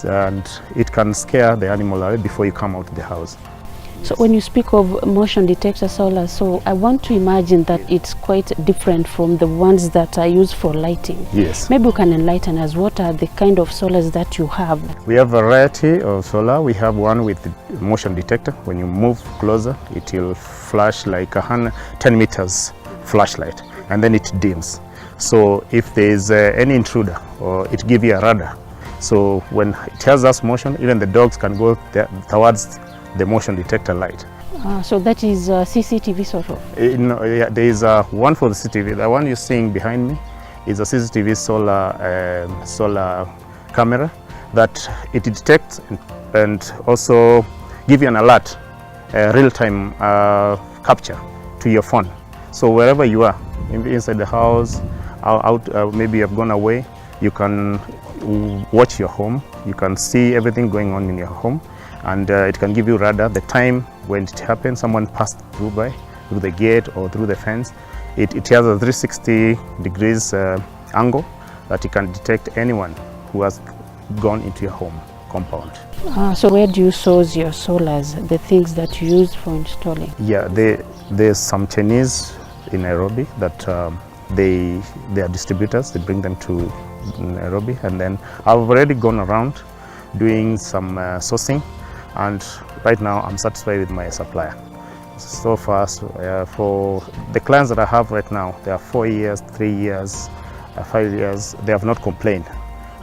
and it can scare the animal away before you come out of the house. So when you speak of motion detector solar, so I want to imagine that it's quite different from the ones that are used for lighting. Yes. Maybe you can enlighten us, what are the kind of solars that you have? We have a variety of solar. We have one with the motion detector. When you move closer, it will flash like 10 meters flashlight, and then it dims. So if there is any intruder, or it gives you a radar. So when it has that motion, even the dogs can go towards the motion detector light. So that is CCTV sort of? Yeah, there is one for the CCTV. The one you're seeing behind me is a CCTV solar camera that it detects and also give you an alert, real-time capture to your phone. So wherever you are, maybe inside the house, out, maybe you've gone away, you can watch your home. You can see everything going on in your home. And it can give you radar the time when it happens, someone passed through the gate or through the fence. It has a 360 degrees angle that it can detect anyone who has gone into your home compound. So where do you source your solars, the things that you use for installing? Yeah, there's some Chinese in Nairobi that they are distributors. They bring them to Nairobi, and then I've already gone around doing some sourcing. And right now I'm satisfied with my supplier. So far, for the clients that I have right now, they are 4 years, 3 years, 5 years. They have not complained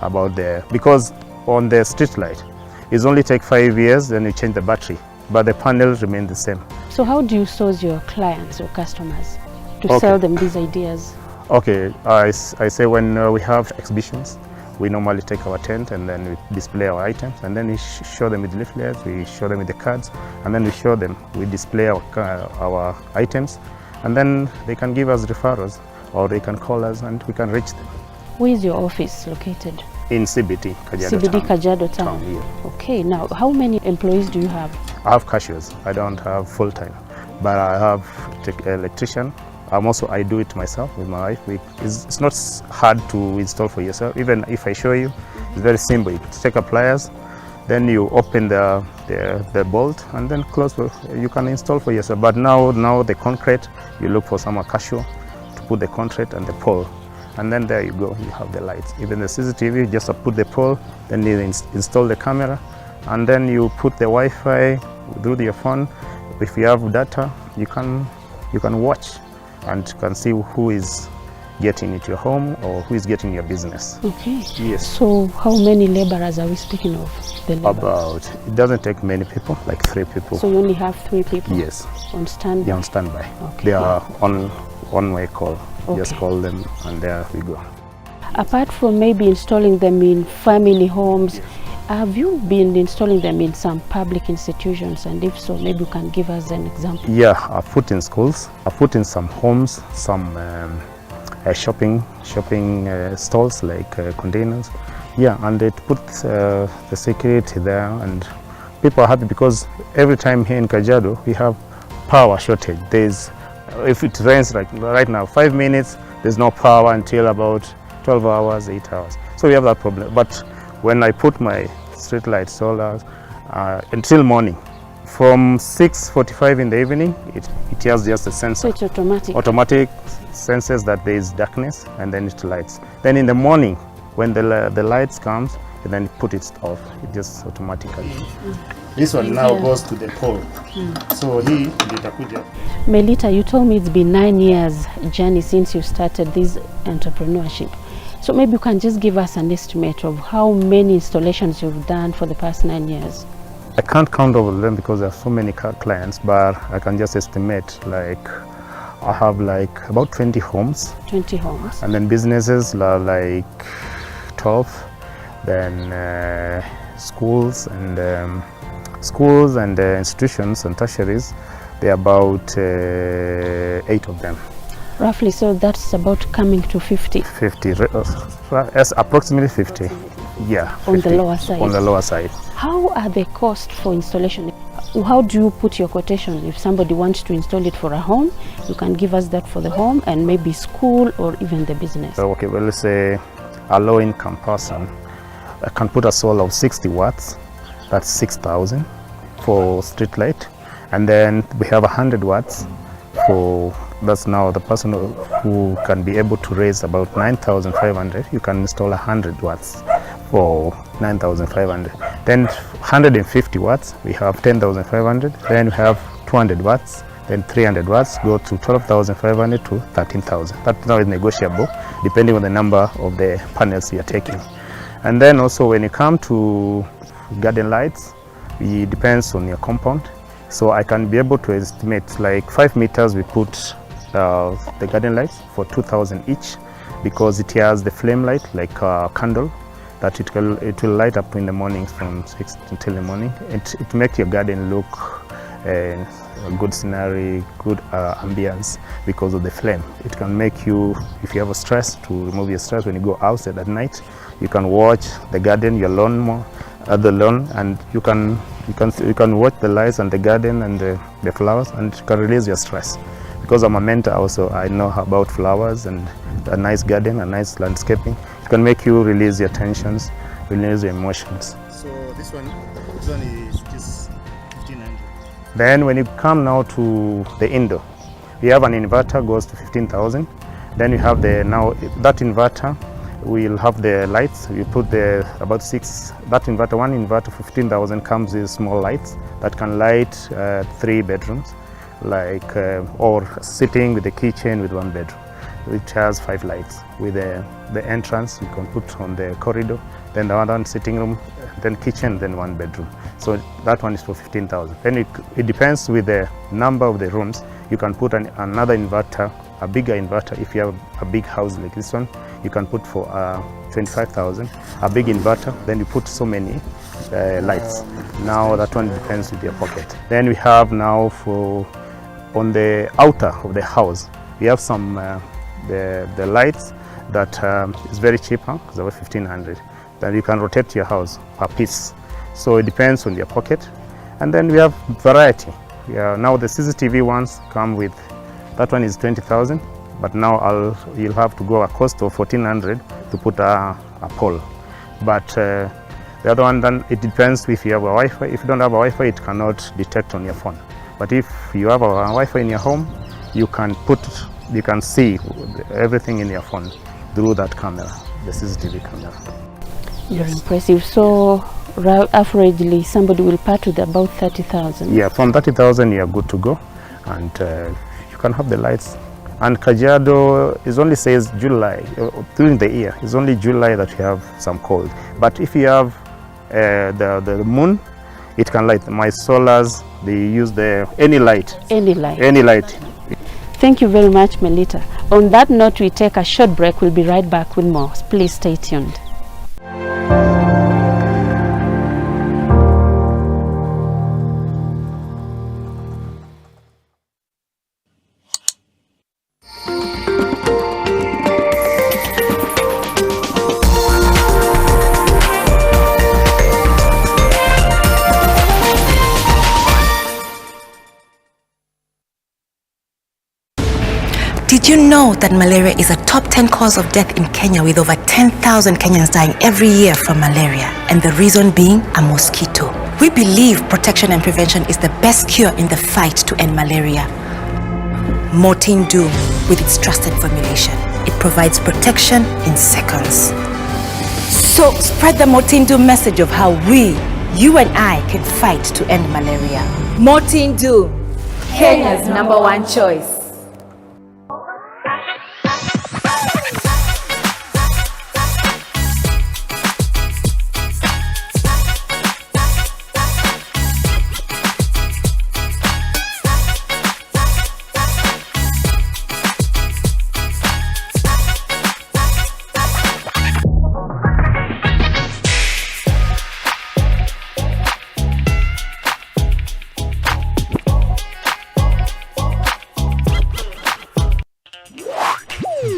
about because on the street light, it only take 5 years, then you change the battery, but the panels remain the same. So how do you source your clients or customers to sell them these ideas? Okay, I say when we have exhibitions, we normally take our tent and then we display our items, and then we show them with leaflets, we show them with the cards, and then we display our items, and then they can give us referrals or they can call us and we can reach them. Where is your office located? In CBD, Kajiado CBD, town. Kajiado town. Yeah. Okay, now how many employees do you have? I have cashiers. I don't have full-time, but I have electrician. I do it myself with my wife. It's not hard to install for yourself. Even if I show you, it's very simple. You take a pliers, then you open the bolt and then close. You can install for yourself. But now the concrete, you look for some cashew to put the concrete and the pole, and then there you go. You have the lights. Even the CCTV, just put the pole, then you install the camera, and then you put the Wi-Fi through your phone. If you have data, you can watch and can see who is getting into your home or who is getting your business. Okay. Yes. So how many laborers are we speaking of? It doesn't take many people, like 3 people. So you only have 3 people? Yes. On standby? Yeah, on standby. Okay. They are on one-way call. Okay. Just call them and there we go. Apart from maybe installing them in family homes, have you been installing them in some public institutions? And if so, maybe you can give us an example. Yeah, I've put in schools. I've put in some homes, some shopping stalls like containers. Yeah, and it put the security there, and people are happy because every time here in Kajiado we have power shortage. If it rains like right now, 5 minutes, there's no power until about 12 hours, 8 hours. So we have that problem. But when I put my street light solar until morning, from 6:45 in the evening, it has just a sensor. So it's automatic? Automatic senses that there is darkness, and then it lights. Then in the morning, when the lights comes, and then put it off, it just automatically. This one now goes to the pole. So he litakuja. Melita, you told me it's been 9 years journey since you started this entrepreneurship. So maybe you can just give us an estimate of how many installations you've done for the past 9 years. I can't count over them because there are so many clients, but I can just estimate, like I have like about 20 homes. 20 homes. And then businesses are like 12. Then schools and institutions and tertiaries, there are about 8 of them. Roughly, so that's about coming to 50? 50, yes, approximately 50. Yeah. 50, on the lower side? On the lower side. How are the costs for installation? How do you put your quotation? If somebody wants to install it for a home, you can give us that for the home and maybe school or even the business. Okay, well, let's say a low-income person, I can put a solar of 60 watts, that's 6,000 for street light. And then we have 100 watts for, that's now the person who can be able to raise about 9,500. You can install 100 watts for 9,500. Then 150 watts, we have 10,500. Then we have 200 watts. Then 300 watts go to 12,500 to 13,000. That now is negotiable depending on the number of the panels you are taking. And then also when you come to garden lights, it depends on your compound. So I can be able to estimate like 5 meters we put the garden lights for 2,000 each, because it has the flame light like a candle that it will light up in the morning from 6 until the morning. It makes your garden look a good scenery, good ambience because of the flame. It can make you, if you have a stress, to remove your stress when you go outside at night. You can watch the garden, your lawn more, the lawn, and you can watch the lights and the garden and the flowers, and you can release your stress. Because I'm a mentor also, I know about flowers and a nice garden, a nice landscaping. It can make you release your tensions, release your emotions. So this one is 1,500. Then when you come now to the indoor, we have an inverter goes to 15,000. Then you have now that inverter will have the lights. You put about 6. That inverter, one inverter for 15,000 comes with small lights that can light 3 bedrooms, like or sitting with the kitchen with 1 bedroom. It has 5 lights with the entrance you can put on the corridor, then the other one sitting room, then kitchen, then 1 bedroom. So that one is for 15,000. Then it depends with the number of the rooms. You can put another inverter, a bigger inverter. If you have a big house like this one, you can put for 25,000. A big inverter, then you put so many lights. Now that one depends with your pocket. Then we have now for on the outer of the house, we have some the lights that is very cheaper, it's about 1,500. Then you can rotate your house per piece. So it depends on your pocket. And then we have variety. Now the CCTV ones come with, that one is 20,000, but now you'll have to go a cost of 1,400 to put a pole. But the other one, then it depends if you have a Wi-Fi. If you don't have a Wi-Fi, it cannot detect on your phone. But if you have a Wi-Fi in your home, you can see everything in your phone through that camera, the CCTV camera. You're impressive. So averagely somebody will part with about 30,000. Yeah, from 30,000 you are good to go, and you can have the lights. And Kajiado is only says July during the year. It's only July that you have some cold. But if you have the moon, it can light. My solars, they use any light. Any light. Any light. Thank you very much, Melita. On that note, we take a short break. We'll be right back with more. Please stay tuned. Did you know that malaria is a top 10 cause of death in Kenya, with over 10,000 Kenyans dying every year from malaria, and the reason being a mosquito? We believe protection and prevention is the best cure in the fight to end malaria. Mortein Doom, with its trusted formulation, it provides protection in seconds. So spread the Mortein Doom message of how you and I can fight to end malaria. Mortein Doom, Kenya's #1 choice.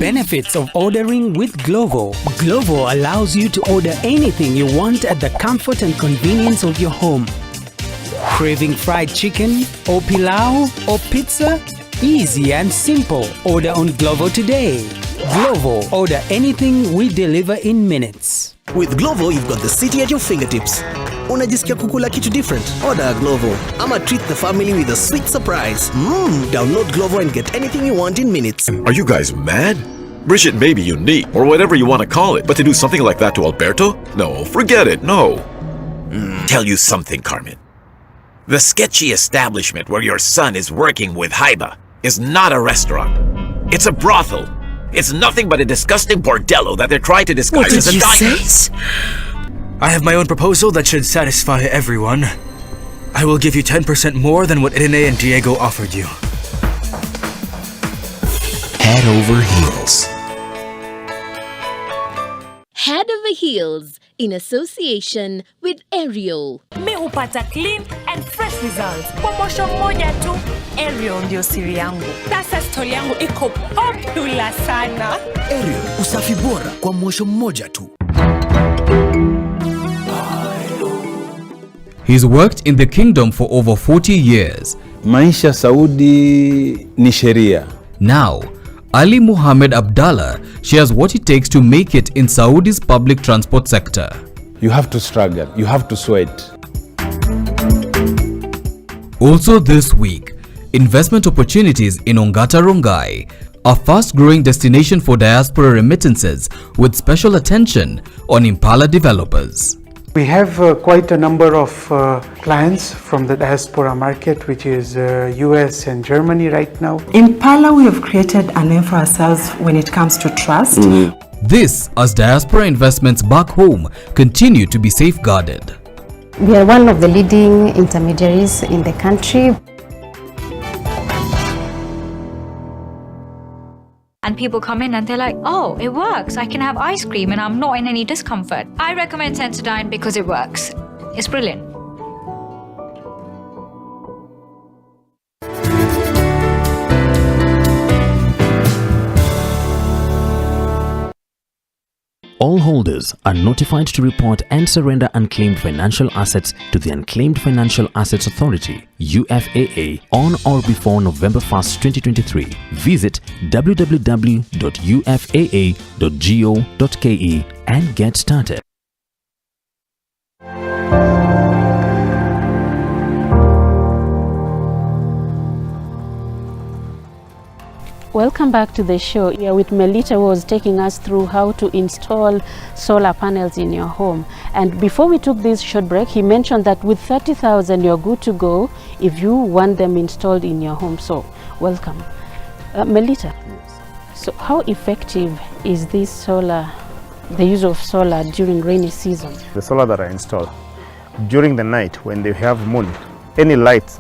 Benefits of ordering with Glovo. Glovo allows you to order anything you want at the comfort and convenience of your home. Craving fried chicken or pilau or pizza? Easy and simple. Order on Glovo today. Glovo, order anything, we deliver in minutes. With Glovo, you've got the city at your fingertips. Unajisikia kukula kitu different? Order Glovo. Ama treat the family with a sweet surprise. Download Glovo and get anything you want in minutes. Are you guys mad? Bridget may be unique, or whatever you want to call it, but to do something like that to Alberto? No, forget it, no. Tell you something, Carmen. The sketchy establishment where your son is working with Haiba is not a restaurant. It's a brothel. It's nothing but a disgusting bordello that they're trying to disguise as a diner. I have my own proposal that should satisfy everyone. I will give you 10% more than what Irene and Diego offered you. Head over heels. Head over heels in association with Ariel. Mi upata clean and fresh results kwa mosho moja tu. Ariel ndio siri yangu. Sasa stoli yangu iko popular sana. Ariel, usafi bora kwa mosho mmoja tu. He's worked in the kingdom for over 40 years. Maisha Saudi ni sheria. Now, Ali Muhammad Abdallah shares what it takes to make it in Saudi's public transport sector. You have to struggle, you have to sweat. Also this week, investment opportunities in Ongata Rongai, a fast-growing destination for diaspora remittances with special attention on Impala developers. We have quite a number of clients from the diaspora market, which is US and Germany right now. In Pala, we have created a name for ourselves when it comes to trust. This as diaspora investments back home continue to be safeguarded. We are one of the leading intermediaries in the country. And people come in and they're like, oh, it works. I can have ice cream and I'm not in any discomfort. I recommend Sensodyne because it works. It's brilliant. All holders are notified to report and surrender unclaimed financial assets to the Unclaimed Financial Assets Authority (UFAA) on or before November 1st, 2023. Visit www.ufaa.go.ke and get started. Welcome back to the show. Here with Melita, who was taking us through how to install solar panels in your home. And before we took this short break, he mentioned that with 30,000 you're good to go if you want them installed in your home. So welcome. Melita, so how effective is this solar, the use of solar during rainy season? The solar that I install, during the night when they have moon, any light,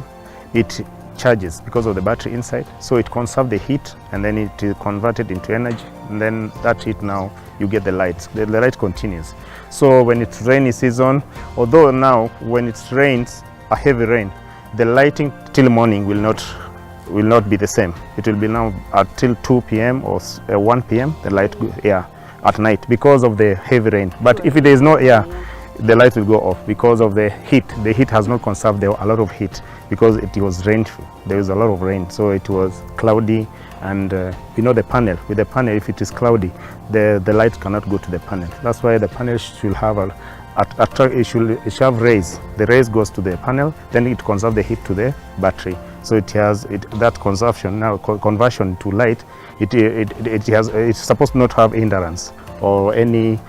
it charges because of the battery inside, so it conserves the heat and then it is converted into energy, and then that heat, now you get the light. The light continues. So when it's rainy season, although now when it rains, a heavy rain, the lighting till morning will not be the same. It will be now until 2 p.m. or 1 p.m. the light at night because of the heavy rain. But if there is no air, the light will go off because of the heat. The heat has not conserved a lot of heat because it was rainful. There was a lot of rain, so it was cloudy, and you know, the panel, with the panel, if it is cloudy, the light cannot go to the panel. That's why the panel should have it should have rays. The rays goes to the panel, then it conserves the heat to the battery. So it has that consumption, now conversion to light. It's supposed to not have hindrance or any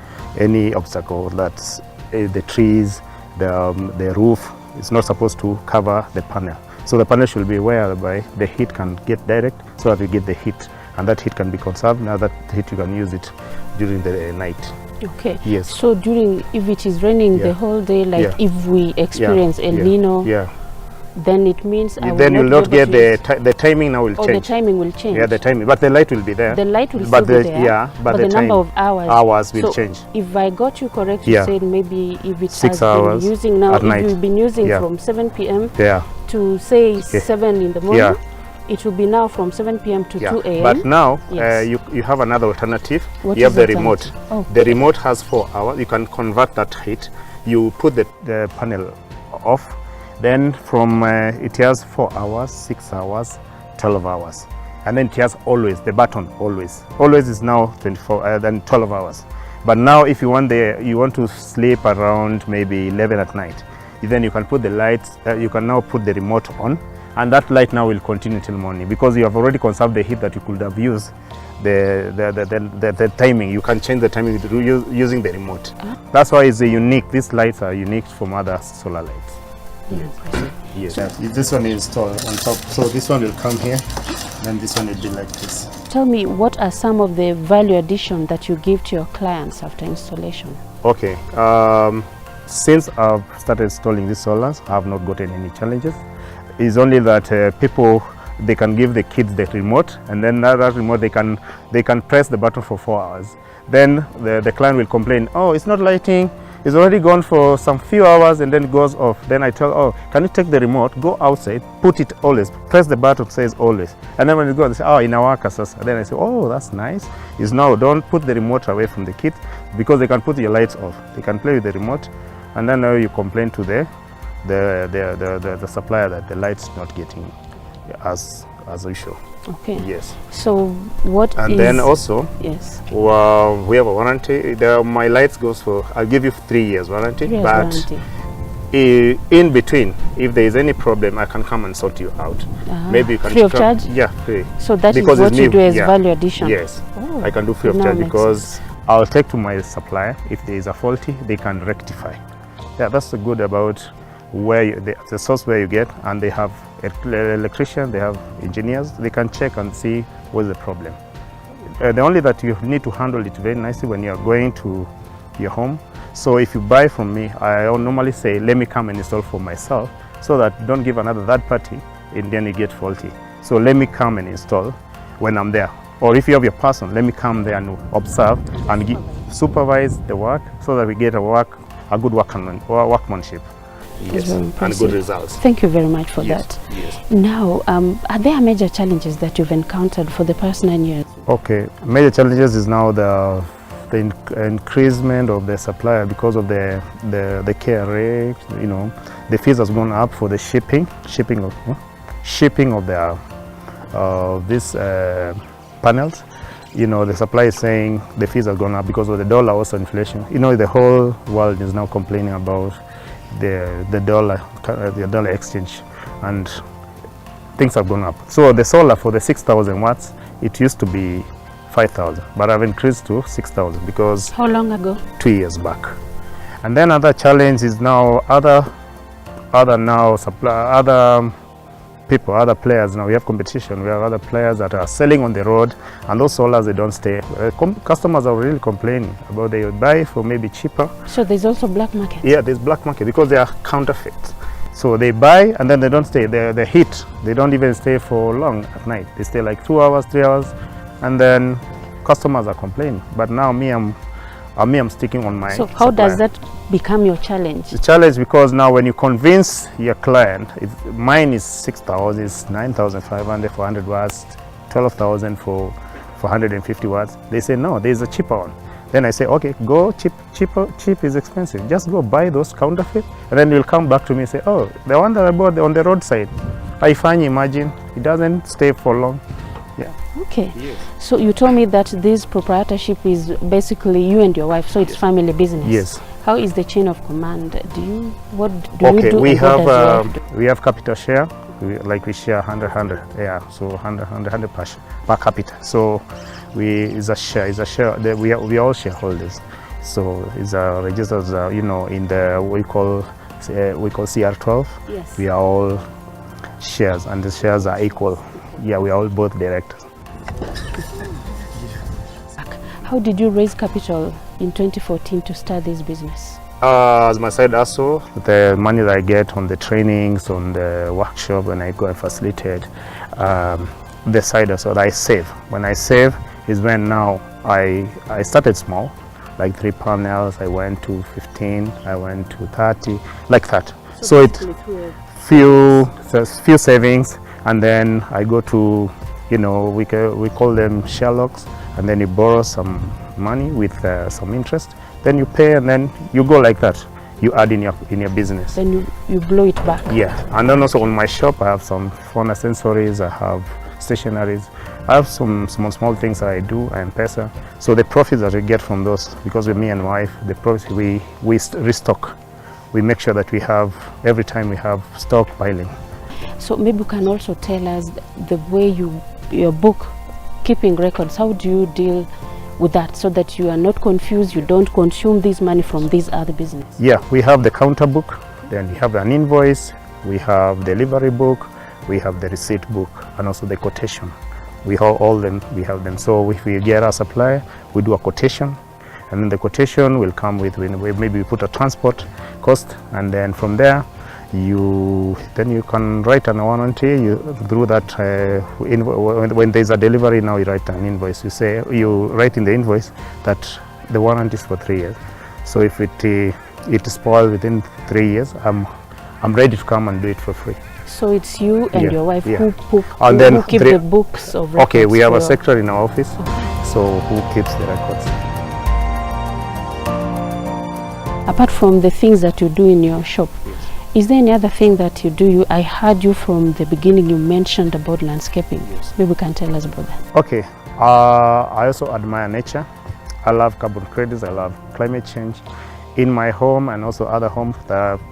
obstacle. That's the trees, the roof. It's not supposed to cover the panel. So the panel should be whereby the heat can get direct, so that you get the heat, and that heat can be conserved. Now that heat you can use it during the night. Okay. Yes. So if it is raining the whole day, like if we experience El Nino, then it means then you will not get the timing now will change. The timing will change. Yeah, the timing, but the light will be there. The light will still be there. Yeah, but the number of hours will change. If I got you correct, you said maybe if it 6 has hours been using now, at night. If you've been using from 7 p.m. to say 7 in the morning. Yeah. It will be now from 7 p.m. to 2 a.m. But now you have another alternative. What you have the the remote. Oh. The remote has 4 hours. You can convert that heat. You put the panel off. Then from it has 4 hours, 6 hours, 12 hours. And then it has always, the button always. Always is now 24, then 12 hours. But now if you want to sleep around maybe 11 at night, then you can put the lights, you can now put the remote on, and that light now will continue till morning, because you have already conserved the heat that you could have used. The timing, you can change the timing using the remote. That's why it's unique. These lights are unique from other solar lights. Yes. If this one is installed on top, so this one will come here, then this one will be like this. Tell me, what are some of the value addition that you give to your clients after installation? Okay, since I've started installing these solars, I have not gotten any challenges. It's only that people, they can give the kids the remote, and then that remote they can press the button for 4 hours. Then the client will complain, oh, it's not lighting, it's already gone for some few hours, and then it goes off. Then I tell, oh, can you take the remote, go outside, put it always, press the button, says always. And then when it goes, they say, oh, inawaka sasa. Then I say, oh, that's nice. Is now, don't put the remote away from the kids, because they can put your lights off. They can play with the remote, and then now you complain to the supplier that the light's not getting as usual. Okay. Yes. So what and is... then also, yes. Well, we have a warranty. My lights goes for, I'll give you 3 years warranty. Warranty. In between, if there is any problem, I can come and sort you out. Maybe you can free of charge? Yeah, free. So that because is what you do as value addition? Yes. Oh, I can do free of charge, because I'll take to my supplier. If there is a faulty, they can rectify. Yeah, that's the good about where the source where you get, and they have electrician, they have engineers, they can check and see what's the problem. The only that you need to handle it very nicely when you're going to your home. So if you buy from me, I normally say, let me come and install for myself, so that don't give another third party and then you get faulty. So let me come and install when I'm there. Or if you have your person, let me come there and observe and supervise the work, so that we get a good workmanship. Yes, and good results. Thank you very much for that. Yes. Now, are there major challenges that you've encountered for the past 9 years? Okay, major challenges is now the increasement of the supplier because of the KRA. You know, the fees has gone up for the shipping of these panels. You know, the supplier is saying the fees have gone up because of the dollar, also inflation. You know, the whole world is now complaining about the dollar exchange, and things have gone up. So the solar for the 6,000 watts, it used to be 5,000, but I've increased to 6,000 because... How long ago? 2 years back. And then other challenge is now other people, other players. Now we have competition. We have other players that are selling on the road, and those solars, they don't stay. Customers are really complaining about they buy for maybe cheaper. So there's also black market? Yeah, there's black market because they are counterfeit. So they buy and then they don't stay. The heat, they don't even stay for long at night. They stay like 2 hours, 3 hours, and then customers are complaining. But now I'm sticking on my So how does that become your challenge? The challenge, because now when you convince your client, mine is 6,000, it's 9,500 for 100 watts, 12,000 for 150 watts. They say no, there's a cheaper one. Then I say, okay, go cheap is expensive. Just go buy those counterfeit, and then you'll come back to me and say, oh, the one that I bought on the roadside, I find, imagine, it doesn't stay for long. Yeah. Okay. Yes. So you told me that this proprietorship is basically you and your wife, so it's family business. Yes. How is the chain of command? What do okay, you do? We have capital share. We share 100. Yeah, so 100 per capita. So it's a share. We are all shareholders. So it's a registered, you know, in the we call CR12. Yes. We are all shares, and the shares are equal. Yeah, we are all both directors. How did you raise capital in 2014 to start this business? As my side hustle, the money that I get on the trainings, on the workshop, when I go and facilitate, the side hustle that I save. When I save is when now I started small, like 3 panels, I went to 15, I went to 30, like that. So it few savings, and then I go to, you know, we call them Sherlocks, and then you borrow some money with some interest, then you pay, and then you go like that. You add in your business. Then you blow it back. Yeah, and then also on my shop I have some phone accessories, I have stationaries, I have some small things I do, and pesa. So the profits that we get from those, because with me and my wife, the profits we restock. We make sure that we have, every time we have stockpiling. So maybe you can also tell us the way your book, keeping records, how do you deal with that so that you are not confused, you don't consume this money from these other businesses? Yeah, we have the counter book, then we have an invoice, we have delivery book, we have the receipt book, and also the quotation. We have all them, we have them. So if we get our supplier, we do a quotation, and then the quotation will come with, maybe we put a transport cost, and then from there, you can write an warranty. Through that, when there's a delivery, now you write an invoice. You write in the invoice that the warranty is for 3 years. So if it spoils within 3 years, I'm ready to come and do it for free. So it's you and your wife who keep the books of records? Okay, we have a secretary in our office, so who keeps the records. Apart from the things that you do in your shop, is there any other thing that you do? I heard you from the beginning, you mentioned about landscaping. Maybe you can tell us about that. Okay, I also admire nature. I love carbon credits, I love climate change. In my home and also other homes,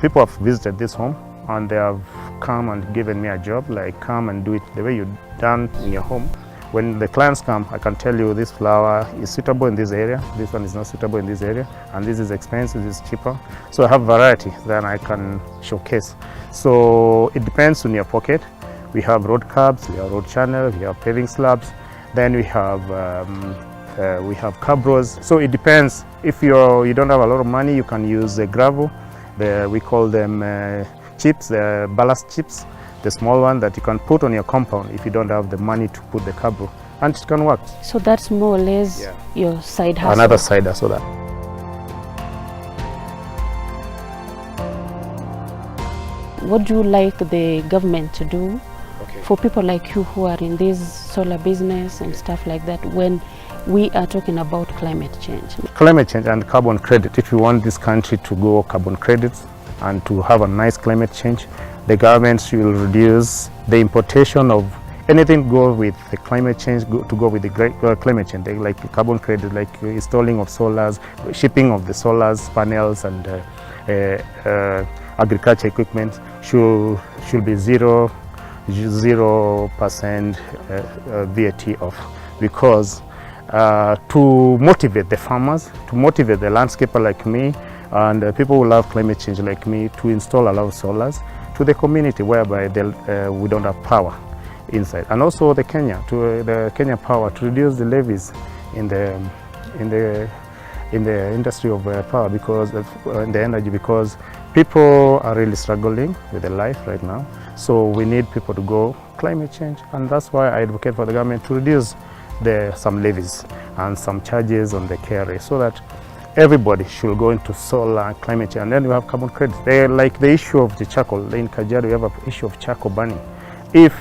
people have visited this home and they have come and given me a job, like come and do it the way you done in your home. When the clients come, I can tell you this flower is suitable in this area, this one is not suitable in this area, and this is expensive, this is cheaper. So I have variety that I can showcase. So it depends on your pocket. We have road curbs, we have road channels, we have paving slabs, then we have curb roads. So it depends. If you don't have a lot of money, you can use the gravel. We call them chips, ballast chips. The small one that you can put on your compound if you don't have the money to put the curb road, and it can work. So that's more or less your side hustle? Another side hustle. What do you like the government to do for people like you who are in this solar business and stuff like that when we are talking about climate change? Climate change and carbon credit. If you want this country to go carbon credits and to have a nice climate change, the government will reduce the importation of anything go with the climate change, to go with the climate change, like carbon credit, like installing of solars, shipping of the solars, panels, and agriculture equipment should be 0% VAT off, because to motivate the farmers, to motivate the landscaper like me, and people who love climate change like me, to install a lot of solars to the community whereby we don't have power inside, and also the Kenya Power to reduce the levies in the industry of power, because in the energy, because people are really struggling with their life right now. So we need people to go climate change, and that's why I advocate for the government to reduce some levies and some charges on the KRA, so that everybody should go into solar and climate change. And then we have carbon credits. They're like the issue of the charcoal. In Kajiado, we have an issue of charcoal burning. If,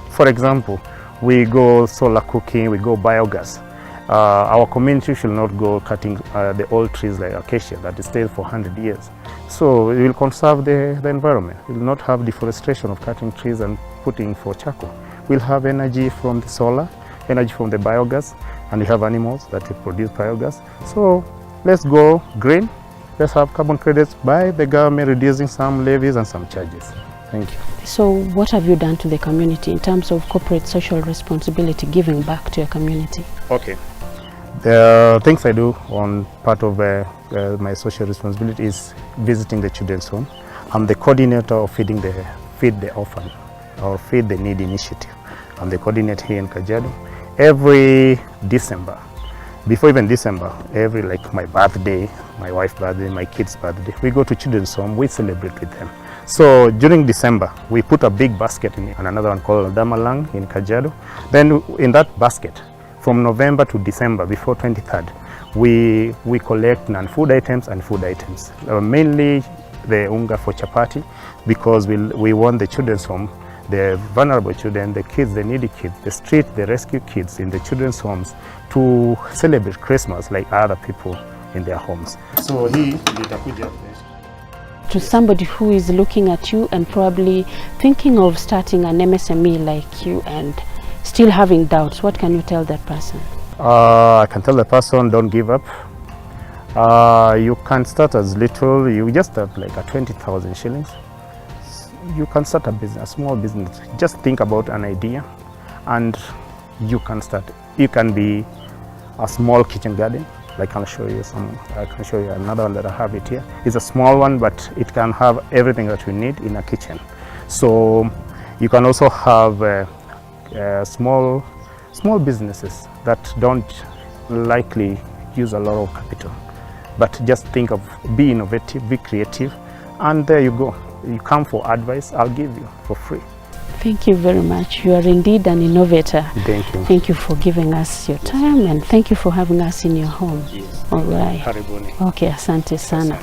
for example, we go solar cooking, we go biogas, our community should not go cutting the old trees like acacia that stays for 100 years. So we will conserve the environment. We will not have deforestation of cutting trees and putting for charcoal. We'll have energy from the solar, energy from the biogas, and we have animals that produce biogas. So let's go green. Let's have carbon credits by the government reducing some levies and some charges. Thank you. So what have you done to the community in terms of corporate social responsibility, giving back to your community? Okay. The things I do on part of my social responsibility is visiting the children's home. I'm the coordinator of Feed the Orphan, or Feed the Needy initiative. I'm the coordinator here in Kajiado. Every December, before even December, every, like my birthday, my wife's birthday, my kid's birthday, we go to children's home, we celebrate with them. So during December, we put a big basket in it, and another one called Damalang in Kajiado. Then in that basket, from November to December, before 23rd, we collect non-food items and food items. Mainly the unga for chapati, because we want the children's home, the vulnerable children, the kids, the needy kids, the street, the rescue kids in the children's homes to celebrate Christmas like other people in their homes. So to somebody who is looking at you and probably thinking of starting an MSME like you and still having doubts, what can you tell that person? I can tell the person, don't give up. You can start as little, you just have like a 20,000 shillings. You can start a business, a small business. Just think about an idea and you can start. You can be a small kitchen garden. I can show you another one that I have it here. It's a small one, but it can have everything that you need in a kitchen. So you can also have small businesses that don't likely use a lot of capital. But just think of, be innovative, be creative, and there you go. You come for advice, I'll give you for free. Thank you very much. You are indeed an innovator. Thank you. Thank you for giving us your time, and thank you for having us in your home. Yes. All right. Karibuni. Okay, asante sana.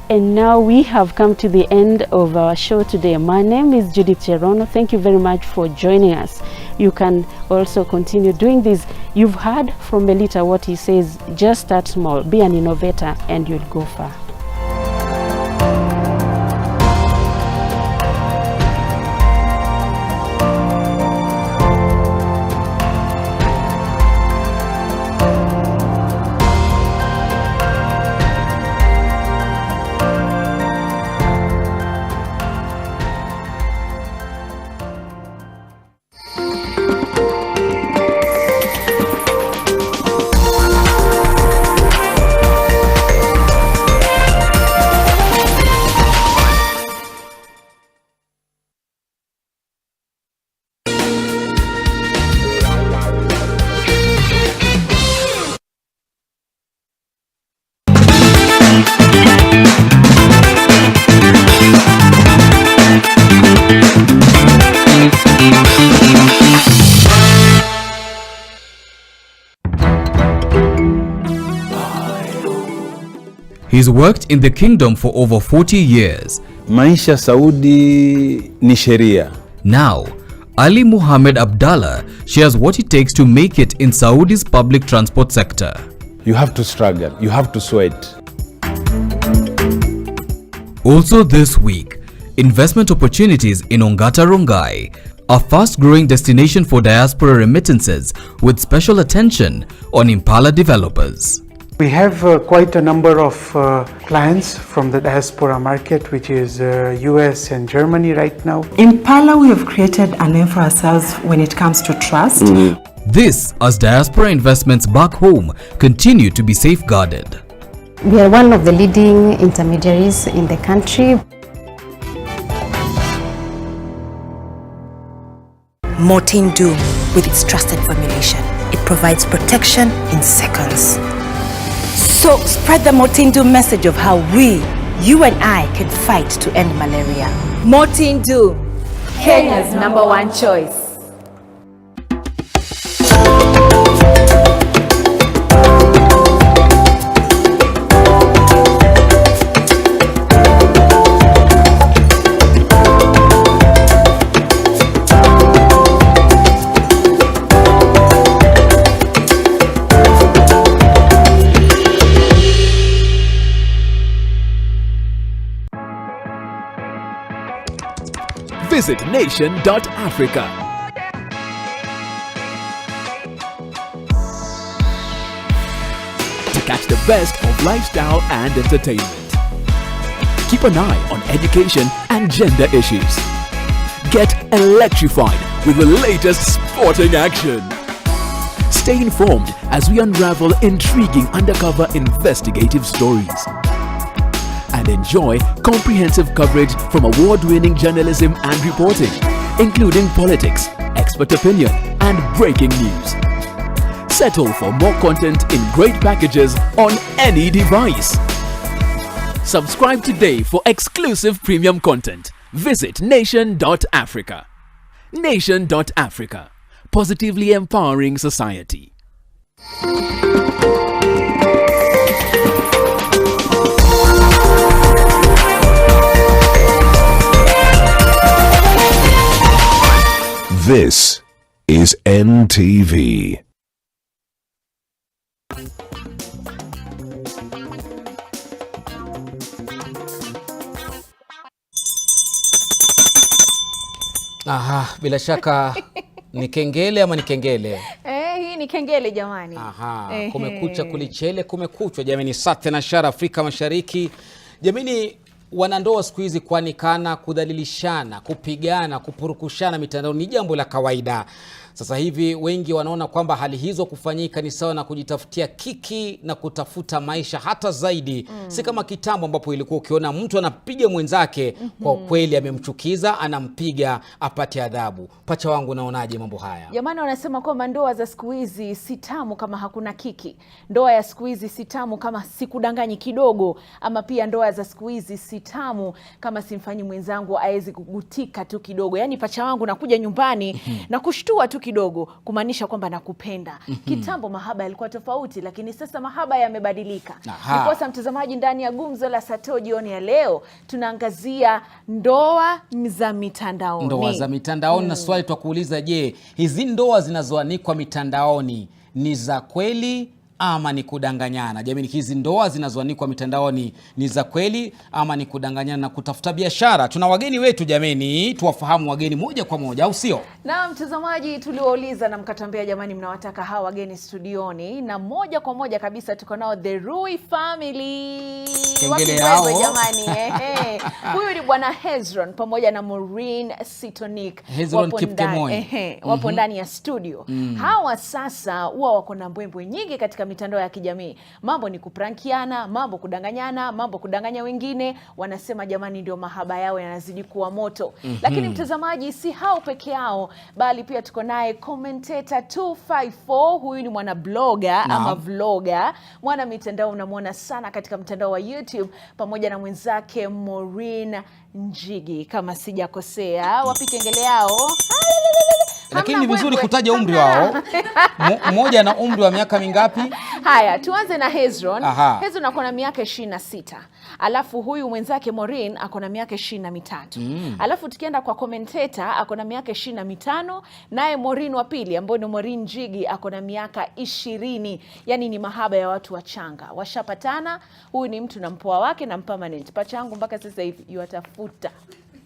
And now we have come to the end of our show today. My name is Judith Cherono. Thank you very much for joining us. You can also continue doing this. You've heard from Melita what he says, just start small, be an innovator, and you'll go far. He's worked in the kingdom for over 40 years. Maisha Saudi ni sheria. Now, Ali Muhammad Abdallah shares what it takes to make it in Saudi's public transport sector. You have to struggle, you have to sweat. Also this week, investment opportunities in Ongata Rongai, a fast-growing destination for diaspora remittances with special attention on Impala developers. We have quite a number of clients from the diaspora market, which is US and Germany right now. In Impala, we have created a name for ourselves when it comes to trust. This as diaspora investments back home continue to be safeguarded. We are one of the leading intermediaries in the country. Mortein Doom, with its trusted formulation, it provides protection in seconds. So spread the Mortein Doom message of how we, you and I, can fight to end malaria. Mortein Doom, Kenya's #1 choice. Visit nation.africa. To catch the best of lifestyle and entertainment. Keep an eye on education and gender issues. Get electrified with the latest sporting action. Stay informed as we unravel intriguing undercover investigative stories. And enjoy comprehensive coverage from award-winning journalism and reporting, including politics, expert opinion, and breaking news. Settle for more content in great packages on any device. Subscribe today for exclusive premium content. Visit nation.africa. Nation.africa, positively empowering society. This is NTV. Aha, bila shaka Ni kengele ama ni kengele? Hii ni kengele jamani. Aha, kumekucha kulichele, kumekuchwa jamani. Sate na Shara Afrika Mashariki. Jamani, wanandoa siku hizi kuanikana, kudhalilishana, kupigana, kupurukushana mitandao ni jambo la kawaida. Sasa hivi wengi wanaona kwamba hali hizo kufanyika ni sawa na kujitafutia kiki na kutafuta maisha hata zaidi. Si kama kitambo ambapo ilikuwa ukiona mtu anapiga mwenzake kwa kweli amemchukiza, anampiga apate adhabu. Pacha wangu, naonaje mambo haya? Jamani, wanasema kwamba ndoa za siku hizi si tamu kama hakuna kiki. Ndoa ya siku hizi si tamu kama sikudanganyi kidogo, ama pia ndoa za siku hizi si tamu kama simfanyi mwenzangu aezi kugutika tu kidogo. Yaani pacha wangu nakuja nyumbani na kushtua tu kidogo, kumaanisha kwamba nakupenda. Kitambo mahaba yalikuwa tofauti, lakini sasa mahaba yamebadilika. Nikosa mtazamaji, ndani ya Gumzo la Sato jioni ya leo tunaangazia ndoa za mitandaoni. Ndoa za mitandaoni. Na swali twakuuliza, je, hizi ndoa zinazoanikwa mitandaoni ni za kweli ama ni kudanganyana? Jamani, hizi ndoa zinazoanikwa mitandaoni ni za kweli ama ni kudanganyana na kutafuta biashara? Tuna wageni wetu jamani, tuwafahamu wageni moja kwa moja, au sio? Na mtazamaji, tuliwauliza na mkatambia jamani mnawataka hawa wageni studioni, na moja kwa moja kabisa tuko nao The Rui Family. Kengele yao jamani. Huyu ni bwana Hezron pamoja na Maureen Sitonik. Hezron Kipkemoi. Wapo ndani ya studio. Hawa sasa huwa wako na mbwembwe nyingi katika mitandao ya kijamii. Mambo ni kuprankiana, mambo kudanganyana, mambo kudanganya wengine. Wanasema jamani ndio mahaba yao yanazidi kuwa moto. Lakini mtazamaji, si hao peke yao, bali pia tuko naye commentator 254. Huyu ni mwana blogger ama vlogger. Mwana mitandao, unamwona sana katika mtandao wa YouTube, pamoja na mwenzake Maureen Njigi kama sijakosea. Wapike ngele yao. Lakini ni vizuri kutaja umri wao. Mmoja na umri wa miaka mingapi? Haya, tuanze na Hezron. Hezron ako na miaka 26. Alafu huyu mwenzake Maureen ako na miaka 23. Alafu tukienda kwa commentator ako na miaka 25, naye Maureen wa pili ambaye ni Maureen Njigi ako na miaka 20. Yaani ni mahaba ya watu wachanga. Washapatana, huyu ni mtu na mpoa wake na permanent. Pachangu mpaka sasa hivi yuatafuta.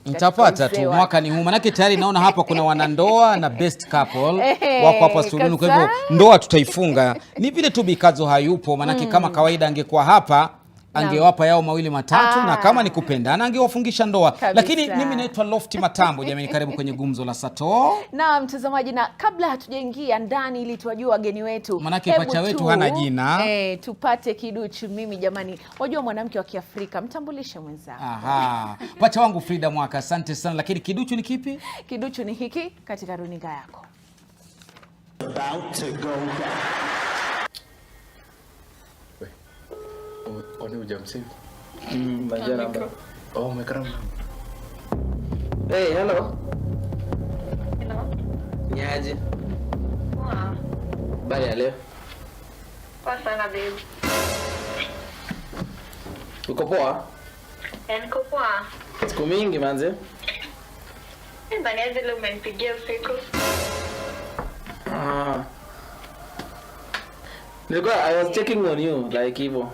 Nitapata tu mwaka ni huu, manake tayari naona hapa kuna wanandoa na best couple wako hapa studioni. Kwa hivyo ndoa tutaifunga. Ni vile tu Bikazo hayupo, manake kama kawaida angekuwa hapa angewapa yao mawili matatu, na kama ni kupendana angewafungisha ndoa. Lakini mimi naitwa Lofty Matambo. Jamani, karibu kwenye Gumzo la Sato. Na mtazamaji, na kabla hatujaingia ndani ili tuwajue wageni wetu, manake pacha wetu hana jina, tupate kiduchu. Mimi jamani, wajua mwanamke wa Kiafrika, mtambulishe mwenzako. Pacha wangu Frida Mwaka, asante sana. Lakini kiduchu ni kipi? Kiduchu ni hiki katika runinga yako. About to go back. Oni hujamsave? Majana namba. Oh, umekram. Hey, hello. Hello. Nyaje? Bali ya leo. Poa sana babe. Uko poa? Niko poa. Siku mingi manze. Ndani leo umenipigia usiku. I was checking on you like hivyo.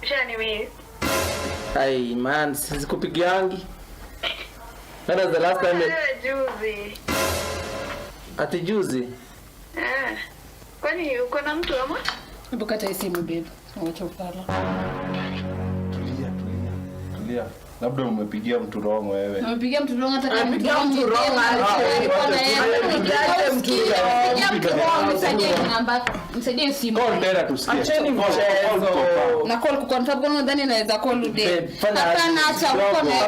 Shani wewe. Ai man, sikupigiangi. That was the last time. Juzi. Ati juzi? Kwani uko na mtu ama? Hebu kata simu babe. Acha ufala. Tulia. Labda umepigia mtu wrong wewe. Umepigia mtu wrong, hata kama mtu wrong msaidie simu. Call tena tusikie. Acheni mchezo. Na call kucontact kwa ndani naweza call ude. Hapana, acha uko na.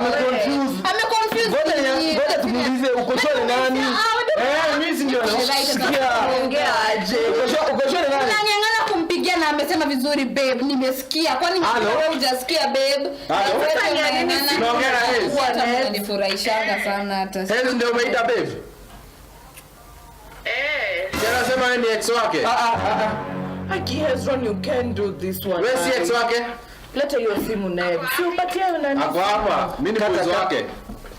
Ameconfuse. Ngoja tumuulize uko shule nani? Mimi si ndio nasikia. Ongea aje. Uko shule nani? Nang'ang'ana kumpigia na amesema vizuri babe, nimesikia. Kwani wewe hujasikia babe? Naongea na wewe. Nifurahishaga sana hata. Sasa ndio umeita babe? Jana sema wewe ni ex wake. Haki Hezron, you can do this one. Wewe si ex wake? Leta hiyo simu naye. Si upatie nani? Ako hapa. Mimi ni boss wake.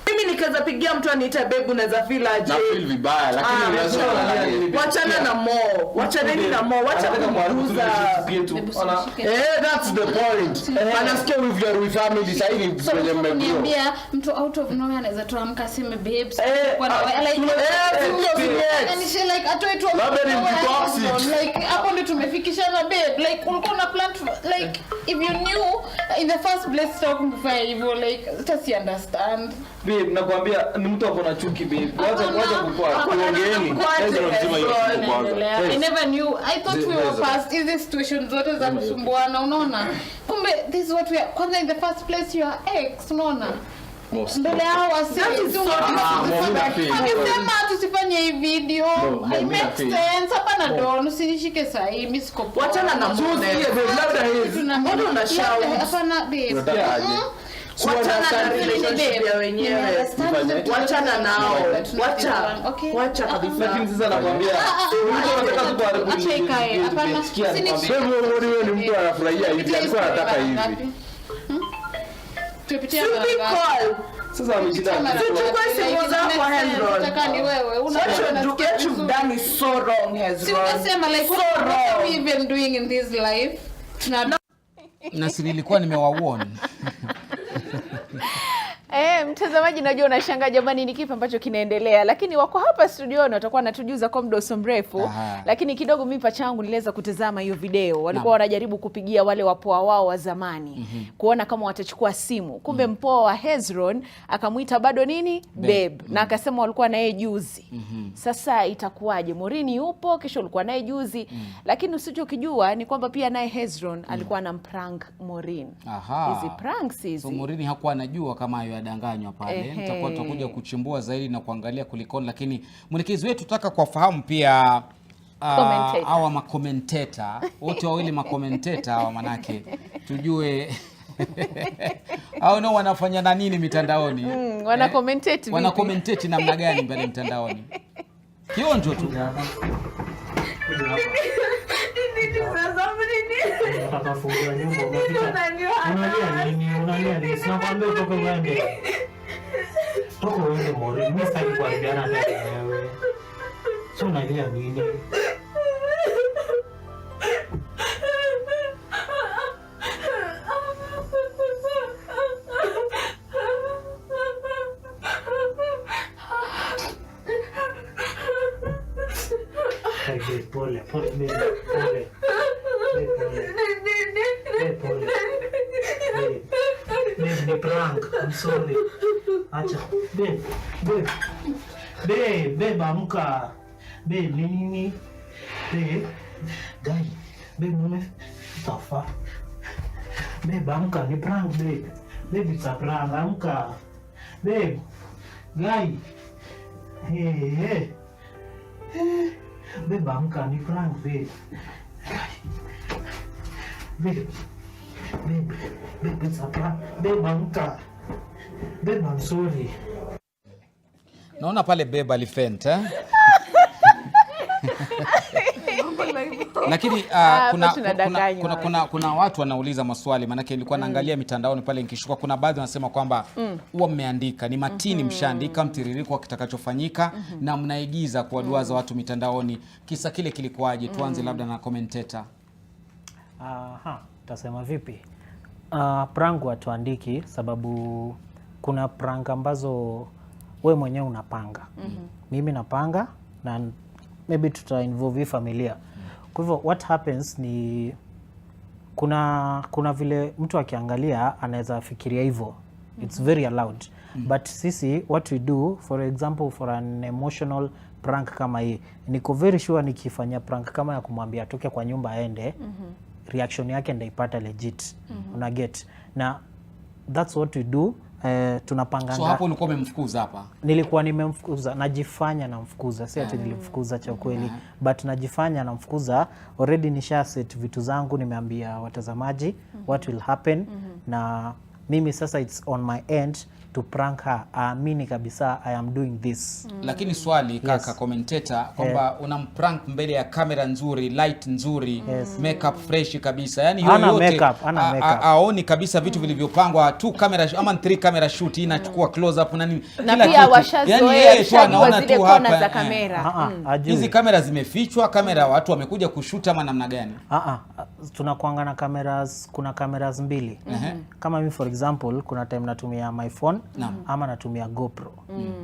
Mimi mimi nikaweza pigia mtu aniita babe unaweza feel aje? Na feel vibaya lakini unaweza wachana na mo. Wachaneni na mo. Wacha kuuza. That's the point. Anasikia with your family sasa hivi kwenye mmegro. Niambia mtu out of nowhere anaweza tuamka sema babes. Like atoe tu. Like hapo ndio tumefikishana babe. Like ulikuwa na plan like if you knew in the first place talking before hivyo like just understand. Babe nakwambia ni mtu ako na chuki babe. Wacha kukua. Kuongeeni. I never knew. I thought we were past these situations zote za kusumbuana unaona. Kumbe this is what we are. Kwanza in the first place you are ex unaona. Mbele yao wamesema tusifanye hii video. I make sense. Hapana don usinishike saa hii mimi siko poa. Wachana na mmoja labda hizi. Mbona unashout? Hapana babe. Wachana na relationship ya wenyewe. Wachana nao. Wacha kabisa. Lakini sasa nakwambia mtu anataka tu kuharibu. Acha ikae. Hapana. Wewe ni mtu anafurahia hivi. Alikuwa anataka hivi. Tupitia call. Sasa amejida. Tuchukue simu zako Hezron. Nataka ni wewe. What you've done is so wrong Hezron. Unasema like what are we even doing in this life? Na si nilikuwa nimewawarn. Mtazamaji najua unashangaa jamani ni kipi ambacho kinaendelea, lakini wako hapa studio na watakuwa natujuza kwa muda usio mrefu. Lakini kidogo mimi pachangu niliweza kutazama hiyo video. Walikuwa wanajaribu kupigia wale wapoa wao wa zamani kuona kama watachukua simu. Kumbe mpoa wa Hezron akamuita bado nini? Babe. Na akasema walikuwa naye juzi. Sasa itakuwaje? Morini yupo, kesho ulikuwa naye juzi. Lakini usichokijua ni kwamba pia naye Hezron alikuwa anamprank Morini. Hizi pranks hizi. So Morini hakuwa anajua kama danganywa pale. Tutakuja kuchimbua zaidi na kuangalia kulikoni, lakini mwelekezi wetu tutaka kufahamu pia hawa makomenteta wote wawili makomenteta hawa manake tujue au no wanafanya na nini mitandaoni. Wana commentate vipi? Wana commentate namna gani pale mtandaoni? Kionjo tu. Utafungua nyumba unalia nini? Sina kwambia utoke uende. Toka uende Morini. Mimi sitaki kuaribiana na wewe. Sio unalia nini? Pole. Babe, prank. I'm sorry. Acha. Babe, amka. Babe, nini? Babe, guy. Babe, mume. Safa. Babe, amka. Ni prank, babe. Babe, it's a prank. Amka. Babe, guy. Hey. Babe, amka. Ni prank, babe. Babe, it's a prank. Babe, amka. Babe, I'm sorry. Naona pale babe alifent Lakini kuna watu wanauliza maswali, manake nilikuwa naangalia mitandaoni pale nikishuka, kuna baadhi wanasema kwamba huwa mmeandika ni matini mshaandika mtiririko kitakachofanyika na mnaigiza kuwaduaza watu mitandaoni. Kisa kile kilikuwaje? Tuanze labda na commentator. Tasema vipi? Prank watuandiki sababu kuna prank ambazo wewe mwenyewe unapanga. Mimi napanga na maybe tuta involve familia. Kwa hivyo what happens ni kuna vile mtu akiangalia anaweza fikiria hivyo. It's very allowed. But sisi what we do, for example, for an emotional prank kama hii, niko very sure nikifanya prank kama ya kumwambia atoke kwa nyumba aende, reaction yake ndaipata legit. Una get? Na that's what we do. Tunapanga. So hapo ulikuwa umemfukuza hapa? Nilikuwa nimemfukuza, najifanya namfukuza, si ati nilimfukuza cha kweli, but najifanya namfukuza. Already nisha set vitu zangu, nimeambia watazamaji what will happen, na mimi sasa it's on my end to prank her. Aamini kabisa I am doing this. Lakini swali kaka commentator kwamba unamprank mbele ya kamera nzuri, light nzuri, makeup fresh kabisa. Yani yoyote aoni kabisa vitu vilivyopangwa, 2 camera ama 3 camera shoot inachukua close up na nini. Na pia washazoea yeye tu anaona tu hapa za kamera. Hizi kamera zimefichwa, kamera watu wamekuja kushoot ama namna gani? Tunakuanga na cameras, kuna cameras mbili. Kama mimi for example kuna time natumia my phone ama natumia GoPro.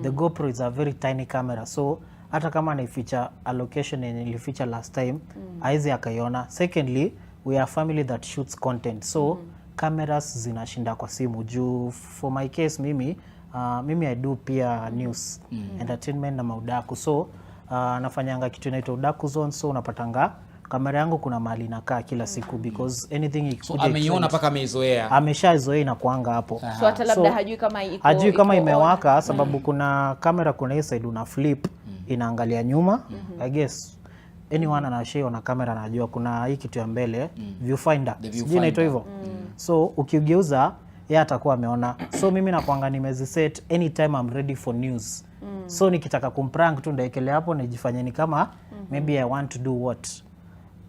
The GoPro is a very tiny camera, so hata kama naificha a location and nilificha last time haizi akaiona. Secondly, we are a family that shoots content, so cameras zinashinda kwa simu juu. For my case mimi I do pia news, entertainment na maudaku, so nafanyanga kitu inaitwa udaku zone, so unapatanga kamera yangu kuna mahali nakaa kila siku because anything so ameiona paka amezoea. Ameshazoea na kuanga hapo. So hata labda hajui kama imewaka sababu kuna kamera kuna hii side una flip inaangalia nyuma. I guess anyone anashiona kamera anajua kuna hii kitu ya mbele viewfinder. Sijui inaitwa hivyo. So ukigeuza yeye atakuwa ameona. So mimi nakuanga nimeziset anytime I'm ready for news. So nikitaka kumprank tu ndaekelea hapo nijifanye ni kama maybe I want to do what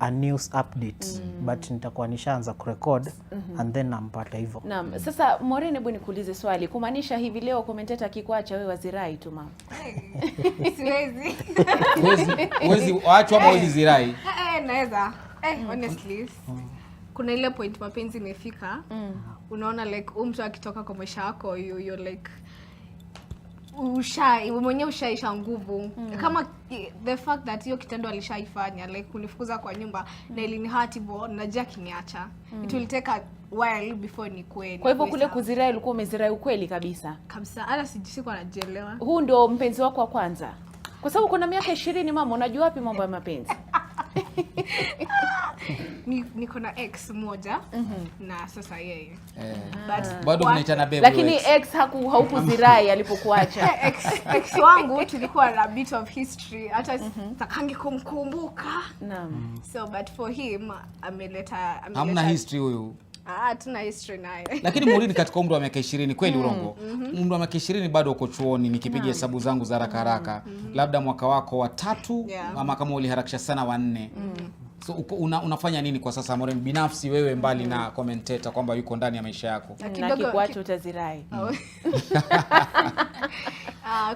a news update but nitakuwa nishaanza kurecord and then nampata hivyo. Naam, sasa Maureen, hebu nikuulize swali. Kumaanisha hivi leo commentator akikuacha wewe wazirai tu mama? Siwezi. Wezi acha ama wezi zirai? Naweza. Honestly. Kuna ile point mapenzi imefika. Unaona like mtu akitoka kwa maisha yako you're like mwenyewe ushaisha nguvu. Kama the fact that hiyo kitendo alishaifanya like kunifukuza kwa nyumba na ilinihatibo najua kiniacha. It will take a while before ni kweli. Kwa hivyo kule kuzirai ulikuwa umezirai ukweli kabisa? Kabisa. Hata sijisiko najielewa. Huu ndio mpenzi wako wa kwanza? Kwa sababu kuna miaka 20 mama, unajua wapi mambo ya mapenzi? Niko na ex moja na sasa yeye. Bado mnaitana babe. Lakini ex haukuzirai alipokuacha. Ex wangu tulikuwa na bit of history. Hata takangi kumkumbuka. Naam. So but for him ameleta hamna history huyu. Tuna history naye. Lakini Maureen katika umri wa miaka 20 kweli urongo. Umri wa miaka 20 bado uko chuoni nikipiga hesabu zangu za haraka. Labda mwaka wako wa 3 ama kama uliharakisha sana wa 4. So unafanya nini kwa sasa Maureen binafsi wewe mbali na commentator kwamba yuko ndani ya maisha yako? Na kikuacha utazirai.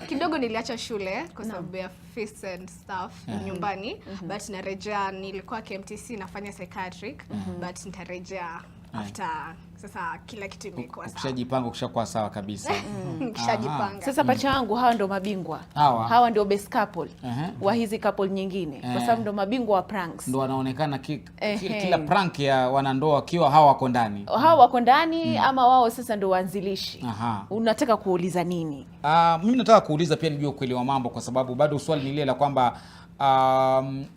Kidogo niliacha shule kwa sababu ya fees and stuff nyumbani, but narejea. Nilikuwa KMTC nafanya psychiatric, but nitarejea after sasa kila kitu imekuwa sawa. Ukishajipanga ukishakuwa sawa kabisa. Nikishajipanga. Sasa pacha yangu hawa ndo mabingwa. Hawa ndio best couple wa hizi couple nyingine. Kwa sababu ndo mabingwa wa pranks. Ndo wanaonekana kila prank ya wanandoa kiwa hawa wako ndani. Hawa wako ndani ama wao sasa ndo waanzilishi. Unataka kuuliza nini? Mimi nataka kuuliza pia nijue ukweli wa mambo kwa sababu bado swali ni ile la kwamba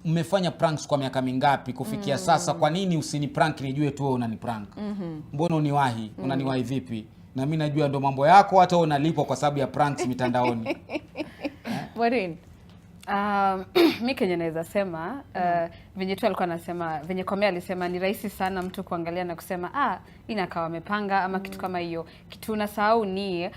mmefanya pranks kwa miaka mingapi kufikia sasa? Kwa nini usini prank nijue tu wewe unani prank? Mbona uniwahi? Unaniwahi vipi? Na mimi najua ndo mambo yako hata unalipwa kwa sababu ya pranks mitandaoni. Maureen, mimi kenye naweza sema venye tu alikuwa anasema, venye Komea alisema ni rahisi sana mtu kuangalia na kusema inakaa wamepanga ama kitu kama hiyo. Kitu unasahau ni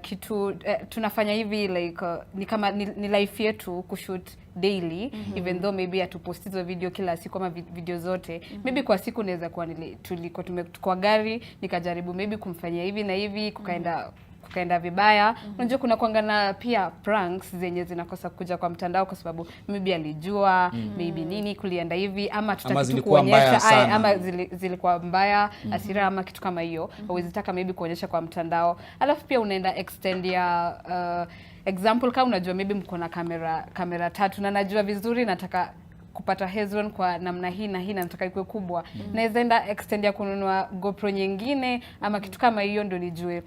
kitu tunafanya hivi like ni kama ni life yetu kushoot daily, even though maybe atupost hizo video kila siku ama video zote. Maybe kwa siku naweza kuwa tulikuwa gari nikajaribu maybe kumfanyia hivi na hivi kukaenda vibaya. Unajua kuna kuangana pia pranks zenye zinakosa kuja kwa mtandao kwa sababu maybe alijua maybe nini kulienda hivi ama tutaki kuonyesha ama zilikuwa mbaya asira ama kitu kama hiyo. Hauwezitaka maybe kuonyesha kwa mtandao. Alafu pia unaenda extend ya example kama unajua maybe mko na kamera 3 na najua vizuri nataka kupata headroom kwa namna hii na hii na nataka ikuwe kubwa. Naweza enda extend ya kununua GoPro nyingine ama kitu kama hiyo ndio nijue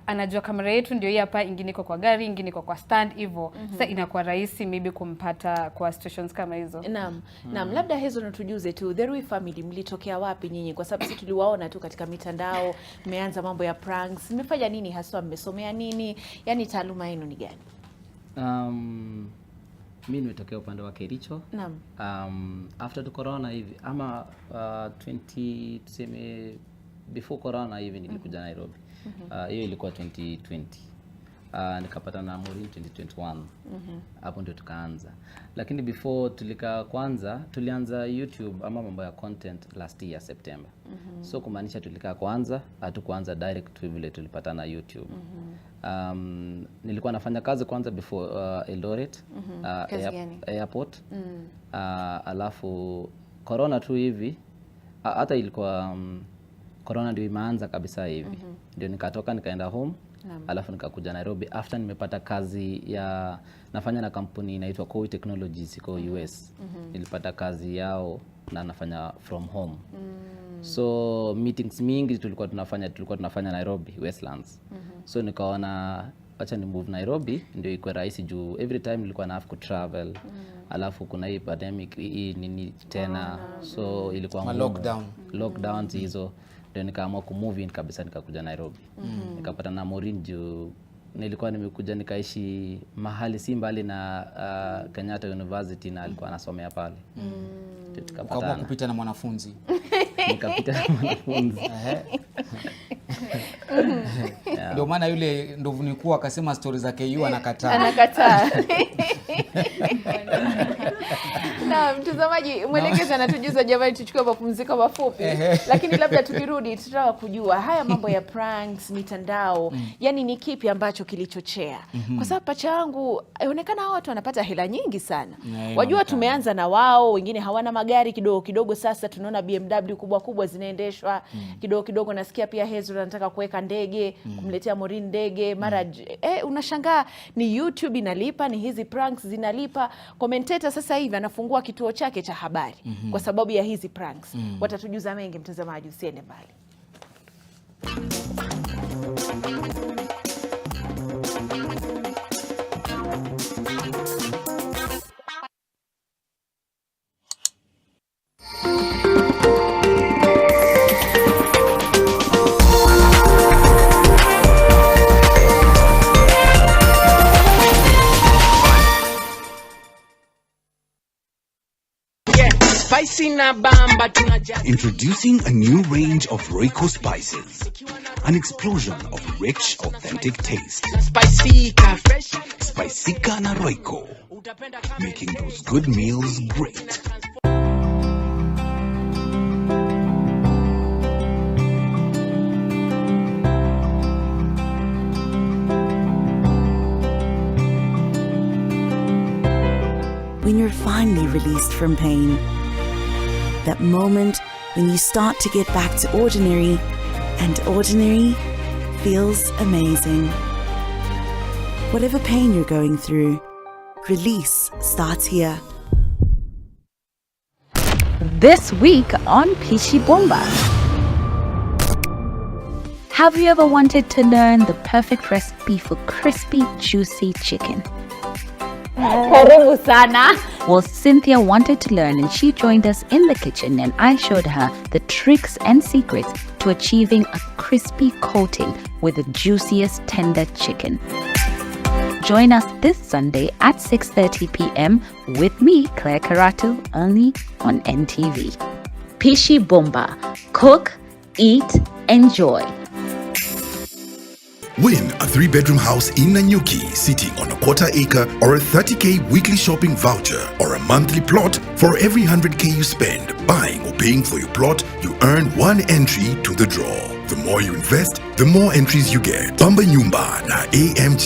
anajua kamera yetu ndio hii hapa, ingine iko kwa gari, ingine iko kwa stand hivyo. Sasa inakuwa rahisi maybe kumpata kwa situations kama hizo. Naam, labda hizo natujuze tu The Rui family mlitokea wapi nyinyi? Kwa sababu sisi tuliwaona tu katika mitandao, mmeanza mambo ya pranks. Mmefanya nini haswa? Mmesomea nini? Yaani taaluma yenu ni gani? Mimi nimetokea upande wa Kericho. Naam. After the corona hivi ama 20 tuseme before corona hivi nilikuja Nairobi. Hiyo ilikuwa 2020. Nikapata na Maureen 2021. Hapo ndio tukaanza. Lakini before tulianza YouTube ama mambo ya content last year September. So kumaanisha tulikaa kwanza, hatukuanza direct vile tulipatana YouTube. Nilikuwa nafanya kazi kwanza before Eldoret airport. Alafu corona tu hivi, hata ilikuwa corona ndio imeanza kabisa hivi. Ndio nikatoka nikaenda home. Alafu nikakuja Nairobi after nimepata kazi ya nafanya na kampuni inaitwa Koi Technologies iko US. Nilipata kazi yao na nafanya from home. So meetings mingi tulikuwa tunafanya Nairobi Westlands. So nikaona acha ni move Nairobi ndio iko rahisi juu every time nilikuwa na have to travel. Alafu kuna hii pandemic hii nini tena. So ilikuwa lockdowns hizo. Ndio nikaamua kumove in kabisa nikakuja Nairobi. Nikapata na Maureen juu nilikuwa nimekuja nikaishi mahali si mbali na Kenyatta University na alikuwa anasomea pale. Ukaamua kupita na mwanafunzi. Nikapita na mwanafunzi. Ndio maana yule ndovu nikuwa akasema stories za KU anakataa. Anakataa. Na mtazamaji, mwelekezi anatujuza jamani tuchukue mapumziko mafupi. Lakini labda tukirudi tutataka kujua haya mambo ya pranks, mitandao, yani ni kipi ambacho kilichochea? Kwa sababu pacha yangu inaonekana hao watu wanapata hela nyingi sana. Wajua tumeanza na wao, wengine hawana magari kidogo sasa tunaona BMW kubwa zinaendeshwa. Kidogo nasikia pia Hezro anataka kuweka ndege, kumletea Maureen ndege, mara unashangaa ni YouTube inalipa, ni hizi pranks zinalipa. Commentator sasa hivi anafungua kituo chake cha habari kwa sababu ya hizi pranks. Watatujuza mengi mtazamaji, usiende mbali. Introducing a new range of Royco spices. An explosion of rich, authentic taste. Spicika na Royco. Making those good meals great. When you're finally released from pain. That moment when you start to get back to ordinary, and ordinary feels amazing. Whatever pain you're going through, release starts here. This week on Pishi Bomba. Have you ever wanted to learn the perfect recipe for crispy, juicy chicken? Karibu sana. Well, Cynthia wanted to learn and she joined us in the kitchen and I showed her the tricks and secrets to achieving a crispy coating with the juiciest tender chicken. Join us this Sunday at 6:30 p.m. with me, Claire Karatu, only on NTV. Pishi Bomba. Cook, eat, enjoy. Win a 3-bedroom house in Nanyuki sitting on a 1/4 acre or a 30K weekly shopping voucher or a monthly plot. For every 100K you spend buying or paying for your plot, you earn 1 entry to the draw. The more you invest, the more entries you get. Bamba Nyumba na AMG.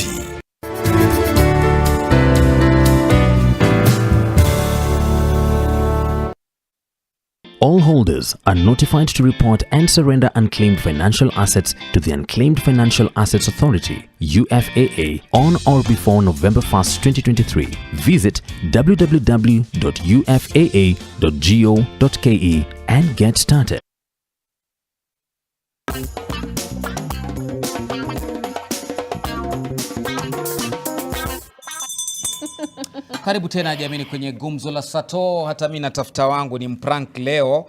All holders are notified to report and surrender unclaimed financial assets to the Unclaimed Financial Assets Authority, UFAA, on or before November 1st, 2023. Visit www.ufaa.go.ke and get started. Karibu tena jamani kwenye gumzo la Sato. Hata mimi natafuta wangu ni mprank leo.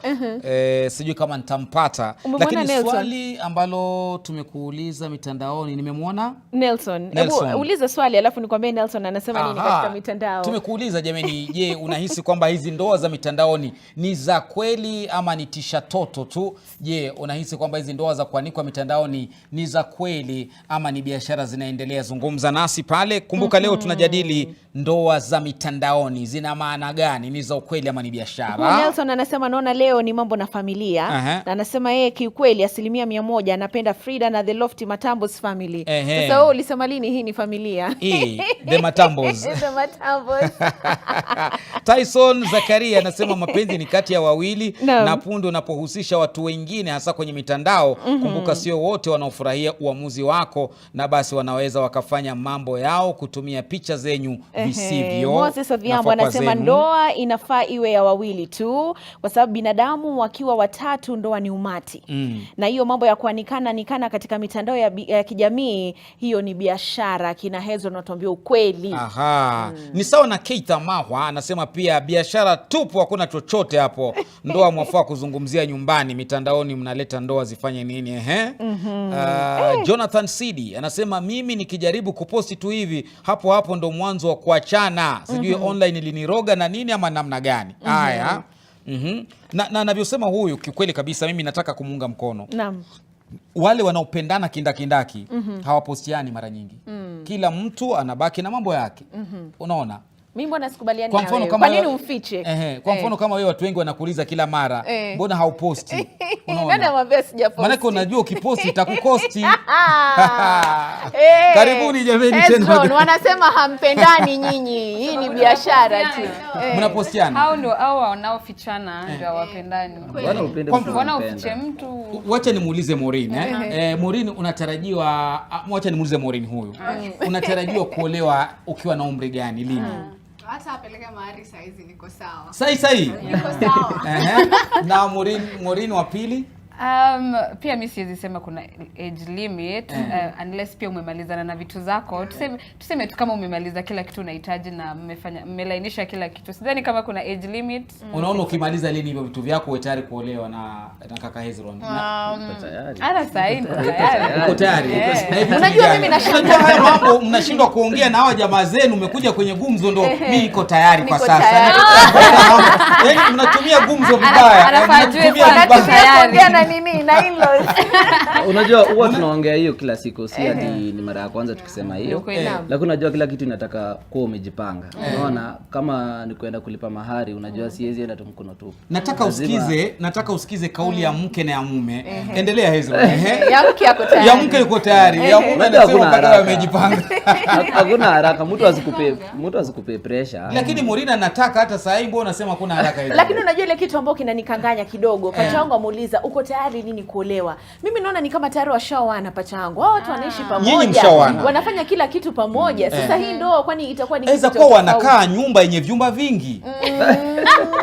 Sijui kama nitampata. Lakini swali ambalo tumekuuliza mitandaoni nimemwona Nelson. Hebu uliza swali alafu nikwambie Nelson anasema nini katika mitandao. Tumekuuliza jamani, je, unahisi kwamba hizi ndoa za mitandaoni ni za kweli ama ni tisha toto tu? Je, unahisi kwamba hizi ndoa za kuanikwa mitandaoni ni za kweli ama ni biashara zinaendelea? Zungumza nasi pale. Kumbuka leo tunajadili ndoa za mitandaoni zina maana gani, ni za ukweli ama ni biashara. Nelson anasema naona leo ni mambo na familia. Na anasema yeye kiukweli 100% anapenda Frida na the Lofty Matambos family. Sasa wewe ulisema lini hii ni familia? The Matambos. The Matambos. Tyson Zakaria anasema mapenzi ni kati ya wawili na punde unapohusisha watu wengine hasa kwenye mitandao, kumbuka sio wote wanaofurahia uamuzi wako, na basi wanaweza wakafanya mambo yao kutumia picha zenyu visivyo. Moses Odhiambo anasema ndoa inafaa iwe ya wawili tu, kwa sababu binadamu wakiwa watatu ndoa ni umati. Na hiyo mambo ya kuanikana katika mitandao ya kijamii, hiyo ni biashara. Kina Hezo anatuambia ukweli. Ni sawa na Keita Mahwa anasema pia biashara tupu, hakuna chochote hapo. Ndoa mwafaa kuzungumzia nyumbani, mitandaoni mnaleta ndoa zifanye nini? Jonathan Sidi anasema mimi nikijaribu kuposti tu hivi hapo ndo mwanzo wa kuachana. Sijui online iliniroga na nini ama namna gani. Haya. Na navyosema huyu kikweli kabisa mimi nataka kumuunga mkono. Naam. Wale wanaopendana kindakindaki hawapostiani mara nyingi. Kila mtu anabaki na mambo yake. Unaona? Mimi mbona sikubaliani na wewe? Kwa nini umfiche? Kwa mfano kama wewe watu wengi wanakuuliza kila mara, mbona hauposti? Unaona? Nani amwambia sijaposti? Maana unajua ukiposti itakukosti. Karibuni jameni tena. Wanasema hampendani nyinyi. Hii ni biashara tu. Mnapostiana. Hao ndio wanaofichana ndio hawapendani. Wanaofiche mtu. Wacha nimuulize Maureen. Maureen unatarajiwa, wacha nimuulize Maureen huyu. Unatarajiwa kuolewa ukiwa na umri gani, lini? Hata apeleke mahari saizi niko sawa. Sai. Niko sawa. Na Maureen wa pili? Pia mimi siwezi sema kuna age limit unless pia umemalizana na vitu zako. Tuseme tu kama umemaliza kila kitu unahitaji na mmelainisha kila kitu. Sidhani kama kuna age limit. Unaona ukimaliza lini hivyo vitu vyako wewe tayari kuolewa na kaka Hezron? Hata sasa tayari. Uko tayari? Unajua mimi nashangaa hayo mambo mnashindwa kuongea na hao jamaa zenu, umekuja kwenye gumzo ndo mimi niko tayari kwa sasa. Yaani mnatumia gumzo vibaya. Anatumia tayari. Nini na in-laws. Unajua huwa tunaongea hiyo kila siku, si ati ni mara ya kwanza tukisema hiyo. Lakini unajua kila kitu inataka kuwa umejipanga. Unaona kama ni kwenda kulipa mahari, unajua siwezi enda tu mkono tu. Nataka usikize kauli ya mke na ya mume. Endelea Hezron. Ya mke yuko tayari. Ya mke yuko tayari. Ya mume anasema bado amejipanga. Hakuna haraka, mtu asikupe pressure. Lakini Morina nataka hata saa hii mbona unasema kuna haraka hizo? Lakini unajua ile kitu ambacho kinanikanganya kidogo, pacha wangu amuuliza uko tayari lini kuolewa? Mimi naona ni kama tayari washaoana pacha wangu. Hao watu wanaishi pamoja. Wanafanya kila kitu pamoja. Sasa hii ndoa kwani itakuwa ni kitu kwa wanakaa nyumba yenye vyumba vingi.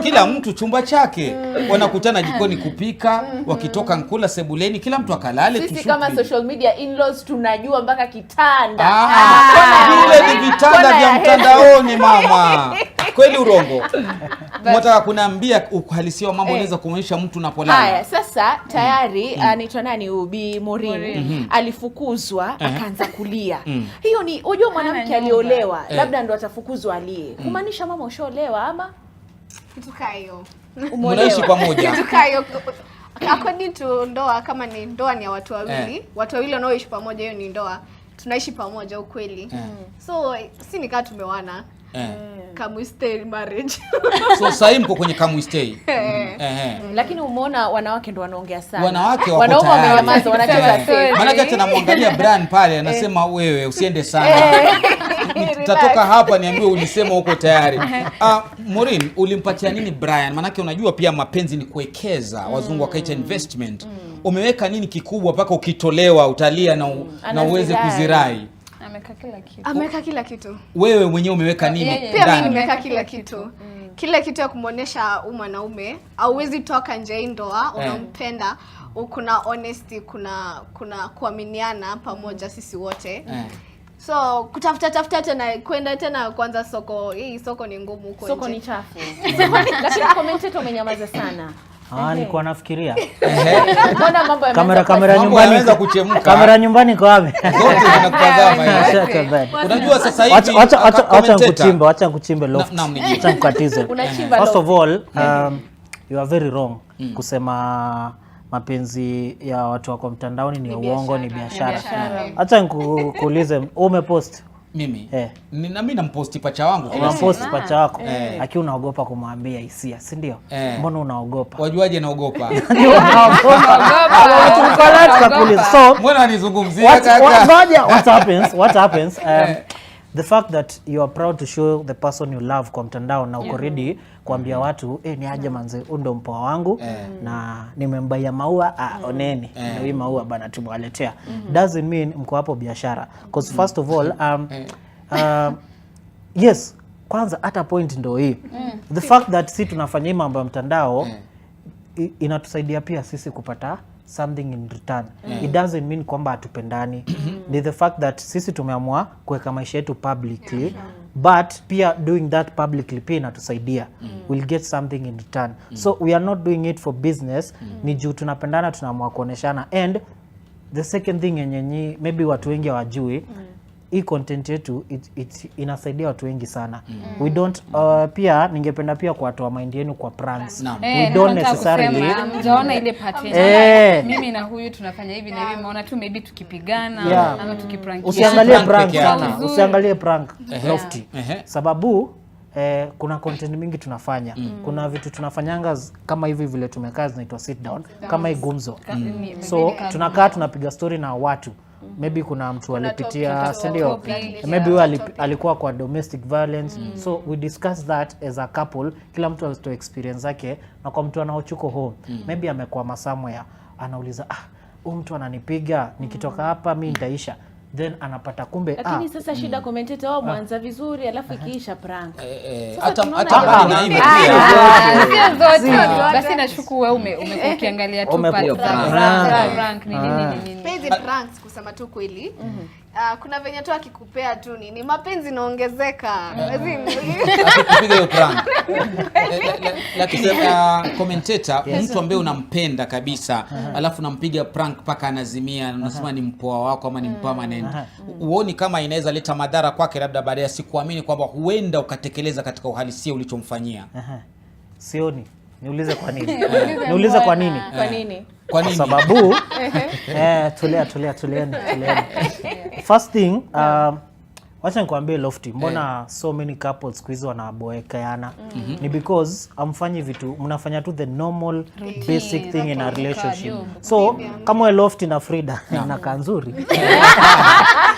Kila mtu chumba chake. Wanakutana jikoni kupika, wakitoka nkula sebuleni, kila mtu akalale tushuki. Sisi kama social media in-laws tunajua mpaka kitanda. Vile ni vitanda vya mtandaoni mama. Kweli urongo. Mwataka kunaambia uhalisia wa mambo unaweza kuonyesha mtu unapolala. Haya, sasa tayari anaitwa nani Ubi Maureen alifukuzwa akaanza kulia. Hiyo ni unajua mwanamke aliolewa labda ndo atafukuzwa alie. Kumaanisha mama ushaolewa ama kitu kayo. Mnaishi pamoja. Kitu kayo. According to ndoa, kama ni ndoa ni ya watu wawili, watu wawili wanaoishi pamoja, hiyo ni ndoa. Tunaishi pamoja ukweli. So si nikaa tumewana. Come stay marriage. So sasa mko kwenye come stay. Lakini umeona wanawake ndo wanaongea sana. Wanawake wako tayari. Wanaume wamenyamaza wanacheza story. Maana hata namwangalia Brian pale anasema wewe usiende sana. Nitatoka hapa niambie ulisema uko tayari. Maureen ulimpatia nini Brian? Maana unajua pia mapenzi ni kuwekeza. Wazungu wakaita investment. Umeweka nini kikubwa mpaka ukitolewa utalia na uweze kuzirai? Ameweka kila kitu. Wewe mwenyewe umeweka nini? Pia mimi nimeweka kila kitu. Kila kitu ya kumuonesha mwanaume, hauwezi toka nje ndoa, unampenda, kuna honesty, kuna kuaminiana pamoja sisi wote. So kutafuta tena kwenda tena kwanza soko. Hii soko ni ngumu huko nje. Soko ni chafu. Lakini commentator umenyamaza sana. Nilikuwa nafikiria. Mbona mambo ya kamera nyumbani yanaweza kuchemka. Kamera nyumbani kwa wapi? Zote zinakutazama. Unajua sasa hivi acha kuchimbe loft. Acha kukatize. First of all, you are very wrong kusema mapenzi ya watu wako mtandaoni ni uongo, ni biashara. Acha nikuulize, umepost? Mimi na mimi namposti pacha wangu. Unaposti pacha wako akiwa unaogopa kumwambia hisia, si ndio? Mbona unaogopa? Wajuaje naogopa? So mbona anizungumzia kaka? What happens the fact that you are proud to show the person you love kwa mtandao na uko ready kuambia watu ni aje manze, ndo mpoa wangu na nimembaia maua oneni na hii maua bana tumewaletea, doesn't mean mko hapo biashara. Because first of all yes, kwanza hata point ndo hii the fact that si tunafanya mambo ya mtandao inatusaidia pia sisi kupata something in return. It doesn't mean kwamba hatupendani. Ni the fact that sisi tumeamua kuweka maisha yetu publicly, but pia doing that publicly pia inatusaidia. We'll get something in return. So we are not doing it for business. Ni juu tunapendana, tunaamua kuoneshana. And the second thing yenye maybe watu wengi hawajui, hii content yetu inasaidia watu wengi sana. We don't pia ningependa pia kwa watu wa mind yenu kwa pranks. We don't necessarily mjaona ile pattern. Mimi na huyu tunafanya hivi na hivi, maona tu maybe tukipigana ama tukiprank. Usiangalie prank sana, usiangalie prank lofty. Sababu kuna content mingi tunafanya. Kuna vitu tunafanyanga kama hivi vile tumekaa zinaitwa sit down, kama igumzo. So tunakaa tunapiga story na watu. Maybe kuna mtu alipitia, ndio, maybe alikuwa kwa domestic violence. So we discuss that as a couple, kila mtu alitoa experience yake, na kwa mtu anaochuko home maybe amekuwa somewhere, anauliza huyu mtu ananipiga, nikitoka hapa mimi nitaisha. Then anapata kumbe lakini sasa shida commentator wao mwanza vizuri alafu ikiisha prank. Hata na hivi basi nashuku wewe ukiangalia tu prank nini. Hizi pranks kusema tu kweli. Kuna venye tu akikupea tu nini mapenzi naongezeka. Akipiga hiyo prank. Lakini commentator mtu ambaye unampenda kabisa alafu unampiga prank paka anazimia, unasema ni mpoa wako ama ni permanent. Uoni kama inaweza leta madhara kwake, labda baada ya sikuamini kwamba huenda ukatekeleza katika uhalisia ulichomfanyia? Sioni. Niulize kwa nini? Niulize kwa nini? Kwa nini? Kwa nini? Sababu tulia. First thing, wacha nikwambie lofty, mbona so many couples squeeze wanaboekeana? Ni because amfanyi vitu, mnafanya tu the normal basic thing in a relationship. So kama we lofty na Frida inakaa nzuri.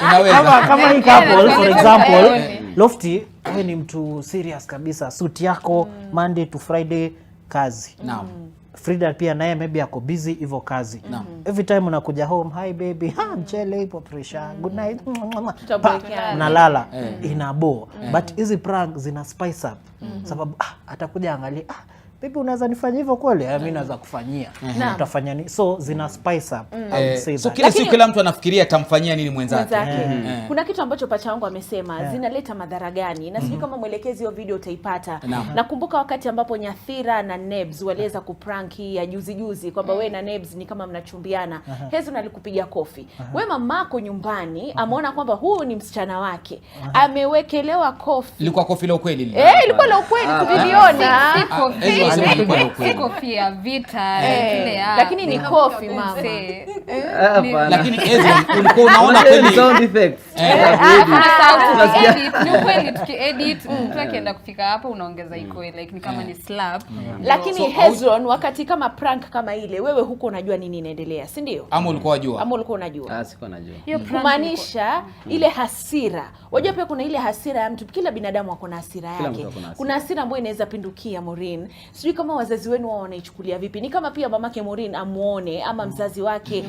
Unaweza kama hii couple for example, lofty wewe ni mtu serious kabisa, suit yako Monday to Friday kazi. Naam. Frida pia naye maybe ako busy hivyo kazi. Every time unakuja home, hi baby, mchele ipo pressure, good night, nalala, inabo. But hizi prank zina spice up. Sababu atakuja angalia, baby unaweza nifanyia hivyo kweli? Mimi naweza kufanyia. Utafanya nini? So zina spice up. So kila siku kila mtu anafikiria atamfanyia nini mwenzake. Kuna kitu ambacho pacha wangu amesema zinaleta madhara gani? Na sijui kama mwelekezi hiyo video utaipata. Nakumbuka wakati ambapo Nyathira na Nebs waliweza kuprank ya juzi kwamba wewe na Nebs ni kama mnachumbiana. Hezron alikupiga kofi. Wewe mamako nyumbani ameona kwamba huyu ni msichana wake. Amewekelewa kofi. Ilikuwa kofi la ukweli ile. Ilikuwa la ukweli tuliona. Si kofi ya vita ile ya. Lakini ni kofi mama. Lakini Hezron ulikuwa unaona kweli sound effects. Ni kweli tukiedit mtu akienda kufika hapo unaongeza iko like ni kama ni slap. Lakini Hezron wakati kama prank kama ile wewe huko unajua nini inaendelea, si ndio? Ama ulikuwa unajua? Ama ulikuwa unajua? Sikuwa najua. Kumaanisha ile hasira. Wajua pia kuna ile hasira ya mtu, kila binadamu ako na hasira yake. Kuna hasira ambayo inaweza pindukia Maureen. Sijui kama wazazi wenu wao wanaichukulia vipi. Ni kama pia mamake Maureen amuone ama mzazi wake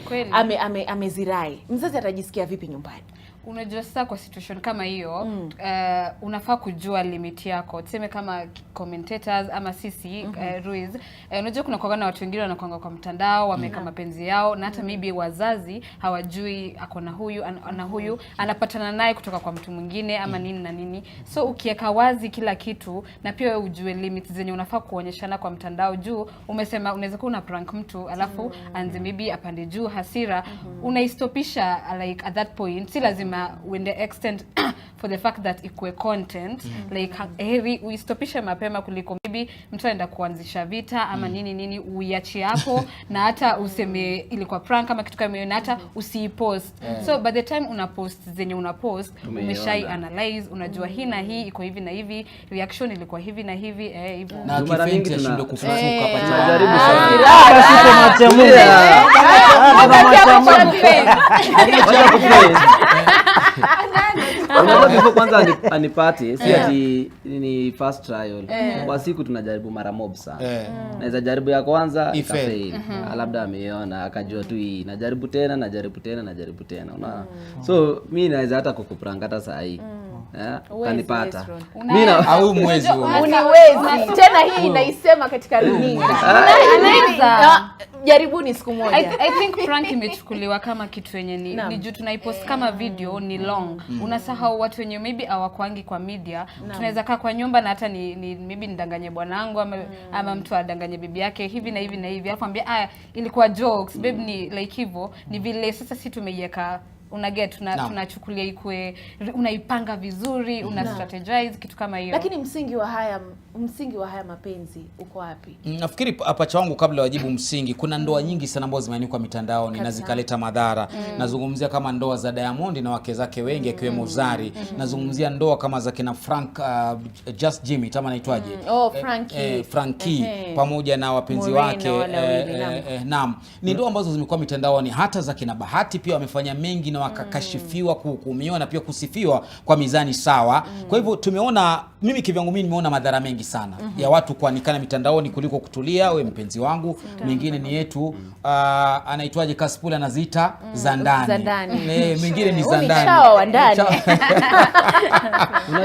amezirai. Mzazi atajisikia vipi nyumbani? Unajua sasa kwa situation kama hiyo unafaa kujua limit yako. Tuseme kama commentators ama sisi Ruiz, unajua kuna kwa watu wengine wanakuanga kwa mtandao wameka mapenzi yao na hata maybe wazazi hawajui akona huyu ana huyu anapatana naye kutoka kwa mtu mwingine ama nini na nini. So ukiweka wazi kila kitu na pia wewe ujue limits zenye unafaa kuonyeshana kwa mtandao juu umesema unaweza kuwa una prank mtu alafu anze maybe apande juu hasira unaistopisha like at that point. Si lazima when the extent for the fact that ikue content like heri uistopishe mapema kuliko maybe mtu aenda kuanzisha vita ama nini uiache hapo na hata useme ilikuwa prank kama kitu kama hiyo na hata usipost. So by the time una post zenye una post umeshai analyze unajua hii na hii iko hivi na hivi reaction ilikuwa hivi na hivi hivyo. Na kifenti tunashindwa kufufuka hapa tunajaribu Unajua kwanza anipati si ati ni first trial. Kwa siku tunajaribu mara mob sana. Naweza jaribu ya kwanza ikafail. Labda ameiona akajua tu hii. Najaribu tena. Unaona? So mimi naweza hata kukuprank hata saa hii. Kanipata. Mimi au mwezi huo. Uniwezi. Tena hii inaisema katika runinga. Anaweza jaribuni siku moja. I think prank imechukuliwa kama kitu yenye ni juu tunaipost kama video ni long. Unasahau watu wenye maybe hawakwangi kwa media. Tunaweza kaa kwa nyumba na hata ni maybe nidanganye bwanangu ama mtu adanganye bibi yake hivi na hivi na hivi. Alafu ambia ilikuwa jokes. Babe ni like hivyo. Ni vile sasa si tumeiweka tunachukulia ikue unaipanga vizuri una strategize kitu kama hiyo. Lakini msingi wa haya mapenzi uko wapi? Nafikiri pacha wangu kabla wajibu msingi kuna ndoa nyingi sana ambazo zimeanikwa mitandaoni na zikaleta madhara. Nazungumzia kama ndoa za Diamond na wake zake wengi akiwemo Zari. Nazungumzia ndoa kama za kina Frank Just Jimmy kama anaitwaje? Frankie pamoja na wapenzi wake. Naam. Ni ndoa ambazo zimekuwa mitandaoni hata za kina Bahati pia wamefanya mengi na wakakashifiwa kuhukumiwa na pia kusifiwa kwa mizani sawa. Kwa hivyo tumeona mimi kivyangu mimi nimeona madhara mengi sana ya watu kuanikana mitandaoni kuliko kutulia. Wewe mpenzi wangu mwingine ni yetu anaitwaje Kaspula na Zita za ndani. Mwingine ni za ndani. Chawa ndani.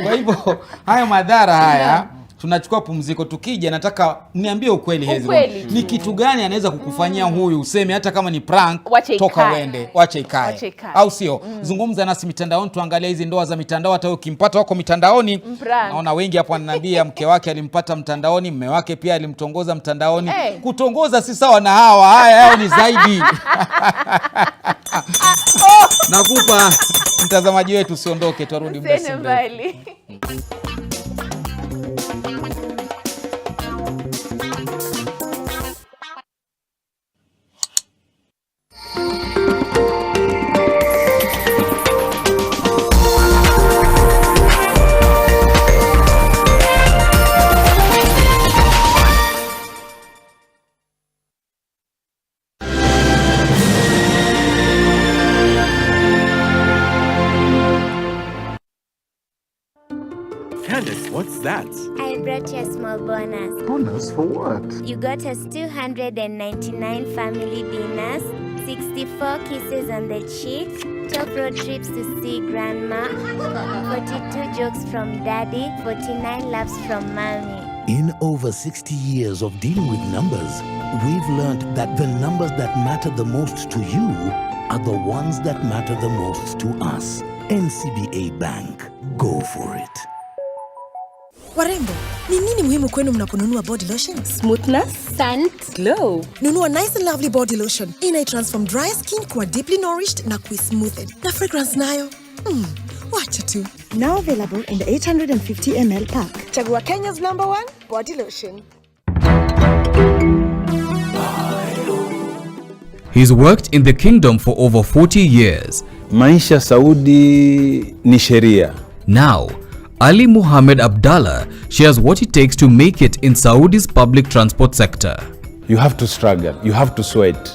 Kwa hivyo haya madhara haya tunachukua pumziko. Tukija nataka niambie ukweli Hezron. Ni kitu gani anaweza kukufanyia huyu useme hata kama ni prank toka uende wache ikae au sio? Zungumza nasi mitandaoni tuangalie hizi ndoa za mitandao. Hata ukimpata wako mitandaoni naona wengi hapo wananiambia mke wake alimpata mtandaoni, mume wake pia alimtongoza mtandaoni. Kutongoza si sawa na hawa. Haya ni zaidi. Nakupa mtazamaji wetu usiondoke, turudi muda si mrefu. What's that? I brought you a small bonus. Bonus for what? You got us 299 family dinners, 64 kisses on the cheek, 12 road trips to see grandma, 42 jokes from daddy, 49 laughs from mommy. In over 60 years of dealing with numbers, we've learned that the numbers that matter the most to you are the ones that matter the most to us. NCBA Bank. Go for it. Warembo, ni nini muhimu kwenu mnaponunua body lotion? Smoothness, scent, glow. Nunua Nice and Lovely body lotion. Inai-transform dry skin kuwa deeply nourished na kui-smoothen. Na fragrance nayo. Wacha tu. Now available in the 850 ml pack. Chagua Kenya's #1 body lotion. He's worked in the kingdom for over 40 years. Maisha Saudi ni sheria. Now, Ali Muhammad Abdallah shares what it takes to make it in Saudi's public transport sector. You have to struggle, you have to sweat.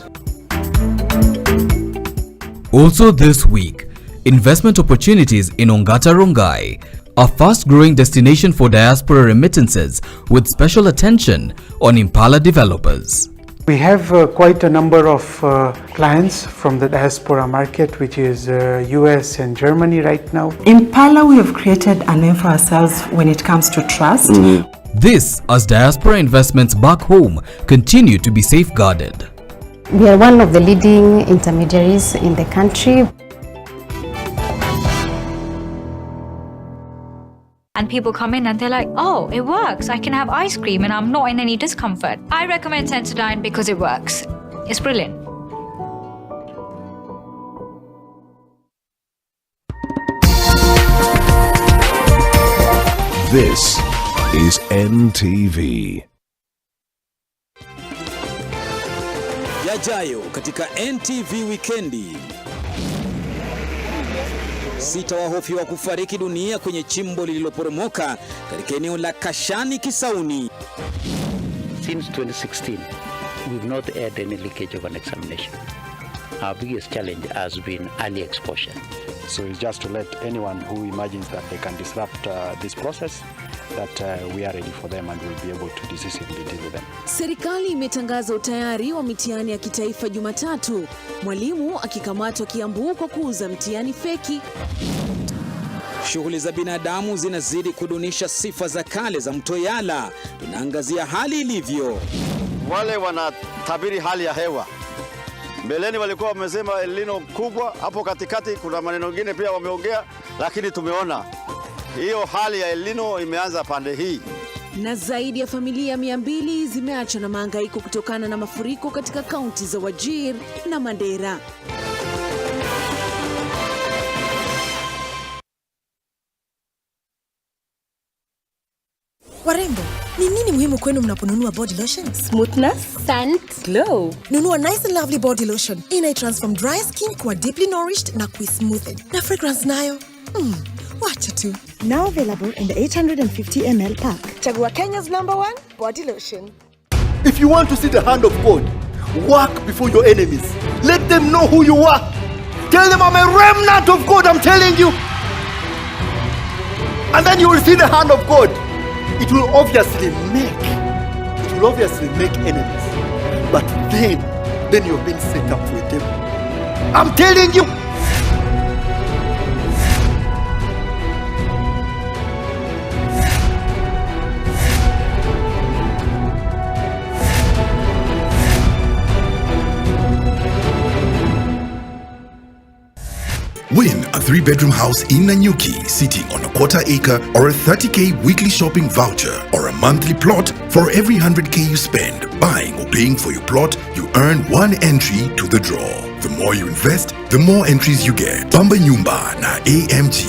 Also this week, investment opportunities in Ongata Rongai, a fast-growing destination for diaspora remittances with special attention on Impala developers. We have quite a number of clients from the diaspora market, which is US and Germany right now. In Pala, we have created a name for ourselves when it comes to trust. This, as diaspora investments back home continue to be safeguarded. We are one of the leading intermediaries in the country. And people come in and they're like, oh, it works. I can have ice cream and I'm not in any discomfort. I recommend Sensodyne because it works. It's brilliant. This is NTV. Yajayo katika NTV Weekendi. 6 wahofiwa kufariki dunia kwenye chimbo lililoporomoka katika eneo la Kashani Kisauni. Since 2016, we've not had any leakage of an examination. Our biggest challenge has been early exposure. So it's just to let anyone who imagines that they can disrupt this process, that we are ready for them and we'll be able to decisively deal with them. Serikali imetangaza utayari wa mitihani ya kitaifa Jumatatu. Mwalimu akikamatwa Kiambu kwa kuuza mtihani feki. Shughuli za binadamu zinazidi kudunisha sifa za kale za mto Yala. Tunaangazia hali ilivyo. Wale wanatabiri hali ya hewa. Mbeleni walikuwa wamesema El Nino kubwa, hapo katikati kuna maneno mengine pia wameongea, lakini tumeona hiyo hali ya El Nino imeanza pande hii. Na zaidi ya familia 200 zimeachwa na mahangaiko kutokana na mafuriko katika kaunti za Wajir na Mandera. Warembo, ni nini muhimu kwenu mnaponunua body lotion? Smoothness, scent, glow. Nunua Nice and Lovely body lotion. Inai-transform dry skin kuwa deeply nourished na kui-smoothed. Na fragrance nayo. Wacha tu. Now available in the 850 ml pack. Chagua Kenya's #1 body lotion. If you want to see the hand of God, work before your enemies. Let them know who you are. Tell them I'm a remnant of God, I'm telling you. And then you will see the hand of God. It will obviously make enemies. But then you've been set up for a devil. I'm telling you. Win a 3-bedroom house in Nanyuki sitting on a 1/4 acre or a 30K weekly shopping voucher or a monthly plot. For every 100K you spend buying or paying for your plot, you earn 1 entry to the draw. The more you invest, the more entries you get. Bamba Nyumba na AMG.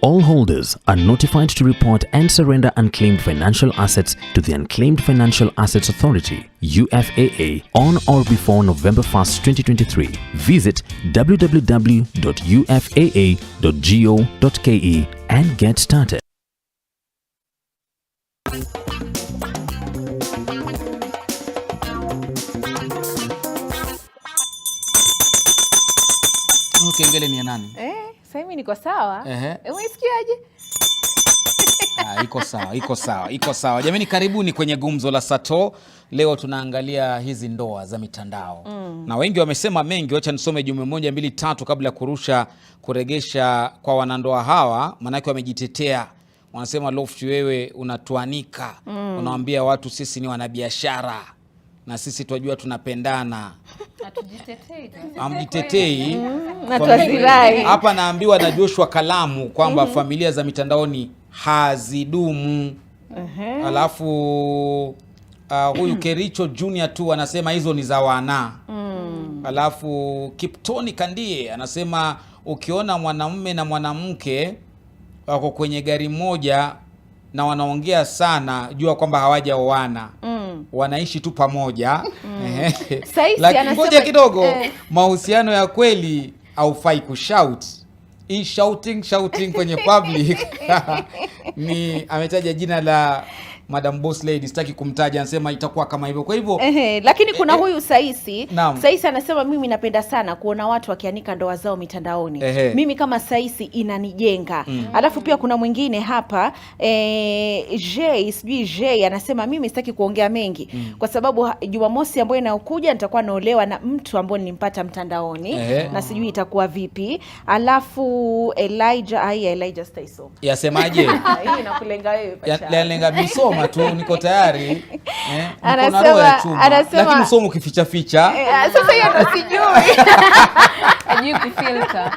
All holders are notified to report and surrender unclaimed financial assets to the Unclaimed Financial Assets Authority, UFAA, on or before November 1st, 2023. Visit www.ufaa.go.ke and get started. Kengele ni ya nani? Sasa hivi niko sawa. Umesikiaje? Iko sawa. Jamani, karibuni kwenye gumzo la Sato. Leo tunaangalia hizi ndoa za mitandao. Na wengi wamesema mengi, wacha nisome jumbe 1, 2, 3 kabla ya kuregesha kwa wanandoa hawa, manake wamejitetea. Wanasema Lofty, wewe unatuanika. Unawaambia watu sisi ni wanabiashara na sisi twajua tunapendana. Amjitetei. Hapa naambiwa na Joshua Kalamu kwamba familia za mitandaoni hazidumu. Alafu huyu Kericho Junior tu anasema hizo ni za wana. Alafu Kiptoni Kandie anasema ukiona mwanamume na mwanamke wako kwenye gari moja na wanaongea sana, jua kwamba hawajaoana. Wanaishi tu pamoja. Lakini ngoja kidogo, mahusiano ya kweli haufai kushout. Hii shouting kwenye public ni ametaja jina la Madam Boss Lady, sitaki kumtaja, anasema itakuwa kama hivyo. Kwa hivyo lakini kuna huyu Saisi. Naam. Saisi anasema mimi napenda sana kuona watu wakianika ndoa zao mitandaoni. Mimi kama Saisi inanijenga. Alafu pia kuna mwingine hapa J anasema mimi sitaki kuongea mengi kwa sababu Jumamosi ambayo inayokuja nitakuwa naolewa na mtu ambaye nilimpata mtandaoni na sijui itakuwa vipi. Alafu Elijah Staiso. Yasemaje? Hii inakulenga wewe pacha. Lenga misoma tu, niko tayari. Anasema lakini msomo ukificha ficha. Sasa hiyo ndo sijui. Hajui kufilter.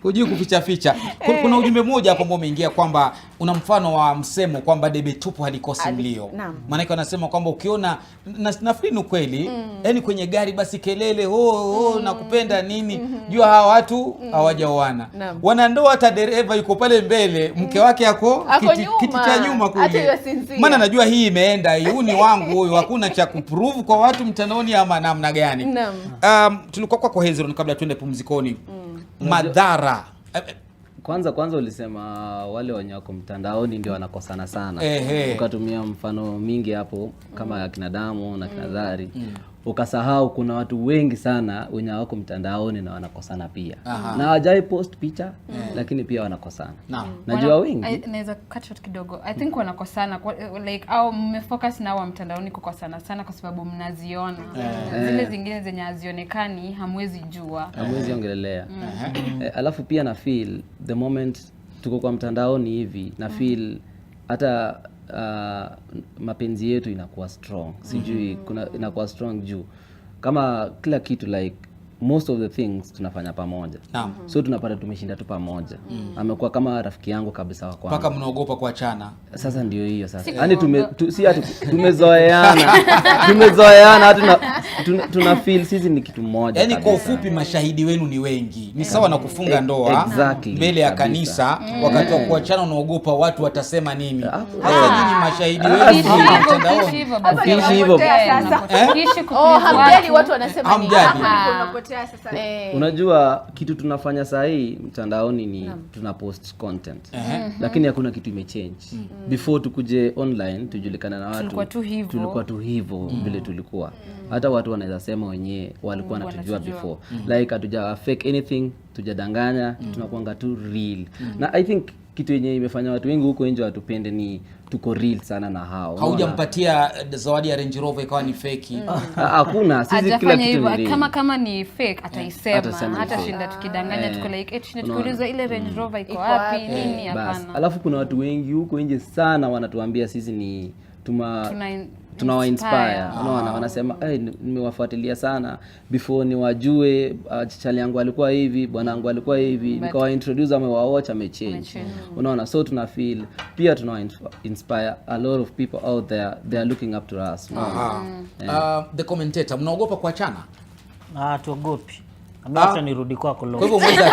Hujui kuficha ficha. Kuna ujumbe mmoja hapo ambao umeingia kwamba una mfano wa msemo kwamba debe tupu halikosi mlio. Maana yake wanasema kwamba ukiona nafikiri ni kweli, yani kwenye gari basi kelele nakupenda nini, jua hawa watu hawajaoana. Wanandoa hata dereva yuko pale mbele, mke wake ako kiti cha nyuma kule. Maana najua hii imeenda, huu ni wangu huyu, hakuna cha kuprove kwa watu mtandaoni ama namna gani. Tulikuwa kwa Hezron kabla tuende pumzikoni. Madhara. Kwanza ulisema wale wenye wako mtandaoni ndio wanakosana sana. Ukatumia mfano mingi hapo kama akina Damu na kina Dhari. Ukasahau kuna watu wengi sana wenye wako mtandaoni na wanakosana pia. Na hawajai post picha lakini pia wanakosana. Najua wengi. Naweza cut short kidogo. I think wanakosana like au mmefocus na wa mtandaoni kukosana sana kwa sababu mnaziona. Zile zingine zenye hazionekani hamwezi jua. Hamwezi ongelelea. Alafu pia na feel the moment tuko kwa mtandaoni hivi na feel hata mapenzi yetu inakuwa strong. Sijui inakuwa strong juu kama kila kitu like most of the things tunafanya pamoja. So tunapata tumeshinda tu pamoja. Amekuwa kama rafiki yangu kabisa wa kwanza. Paka mnaogopa kuachana. Sasa ndio hiyo sasa. Yaani tumezoeana. Tumezoeana hata tuna feel sisi ni kitu moja. Yaani kwa ufupi mashahidi wenu ni wengi. Ni sawa na kufunga ndoa mbele ya kanisa, wakati wa kuachana unaogopa watu watasema nini. Sasa nyinyi mashahidi wenu ni mtandaoni. Kishi hivyo. Hamjali watu wanasema nini. Sasa. Unajua kitu tunafanya saa hii mtandaoni ni tuna post content. Lakini hakuna kitu imechange. Before tukuje online tujulikana na watu. Tulikuwa tu hivyo vile tulikuwa. Hata watu wanaweza sema wenyewe walikuwa wanatujua before. Like hatuja fake anything, tujadanganya, tunakuanga tu real. Na I think kitu yenye imefanya watu wengi huko nje watupende ni tuko real sana na hao. Haujampatia zawadi ya Range Rover ikawa ni fake. Hakuna, sisi kila kitu ni real. Kama ni fake ataisema. Hata shinda tukidanganya tuko like tukuuliza ile Range Rover iko wapi nini hapana. Alafu kuna watu wengi huko nje sana wanatuambia sisi ni tunawa inspire. Unaona wanasema nimewafuatilia sana before niwajue chali yangu alikuwa hivi, bwana wangu alikuwa hivi, nikawa introduce amewatch amechange. Unaona so tuna feel pia tuna inspire a lot of people out there, they are looking up to us. The commentator, mnaogopa kuachana? Tuogopi. Acha nirudi kwako leo. Kwa hivyo mweza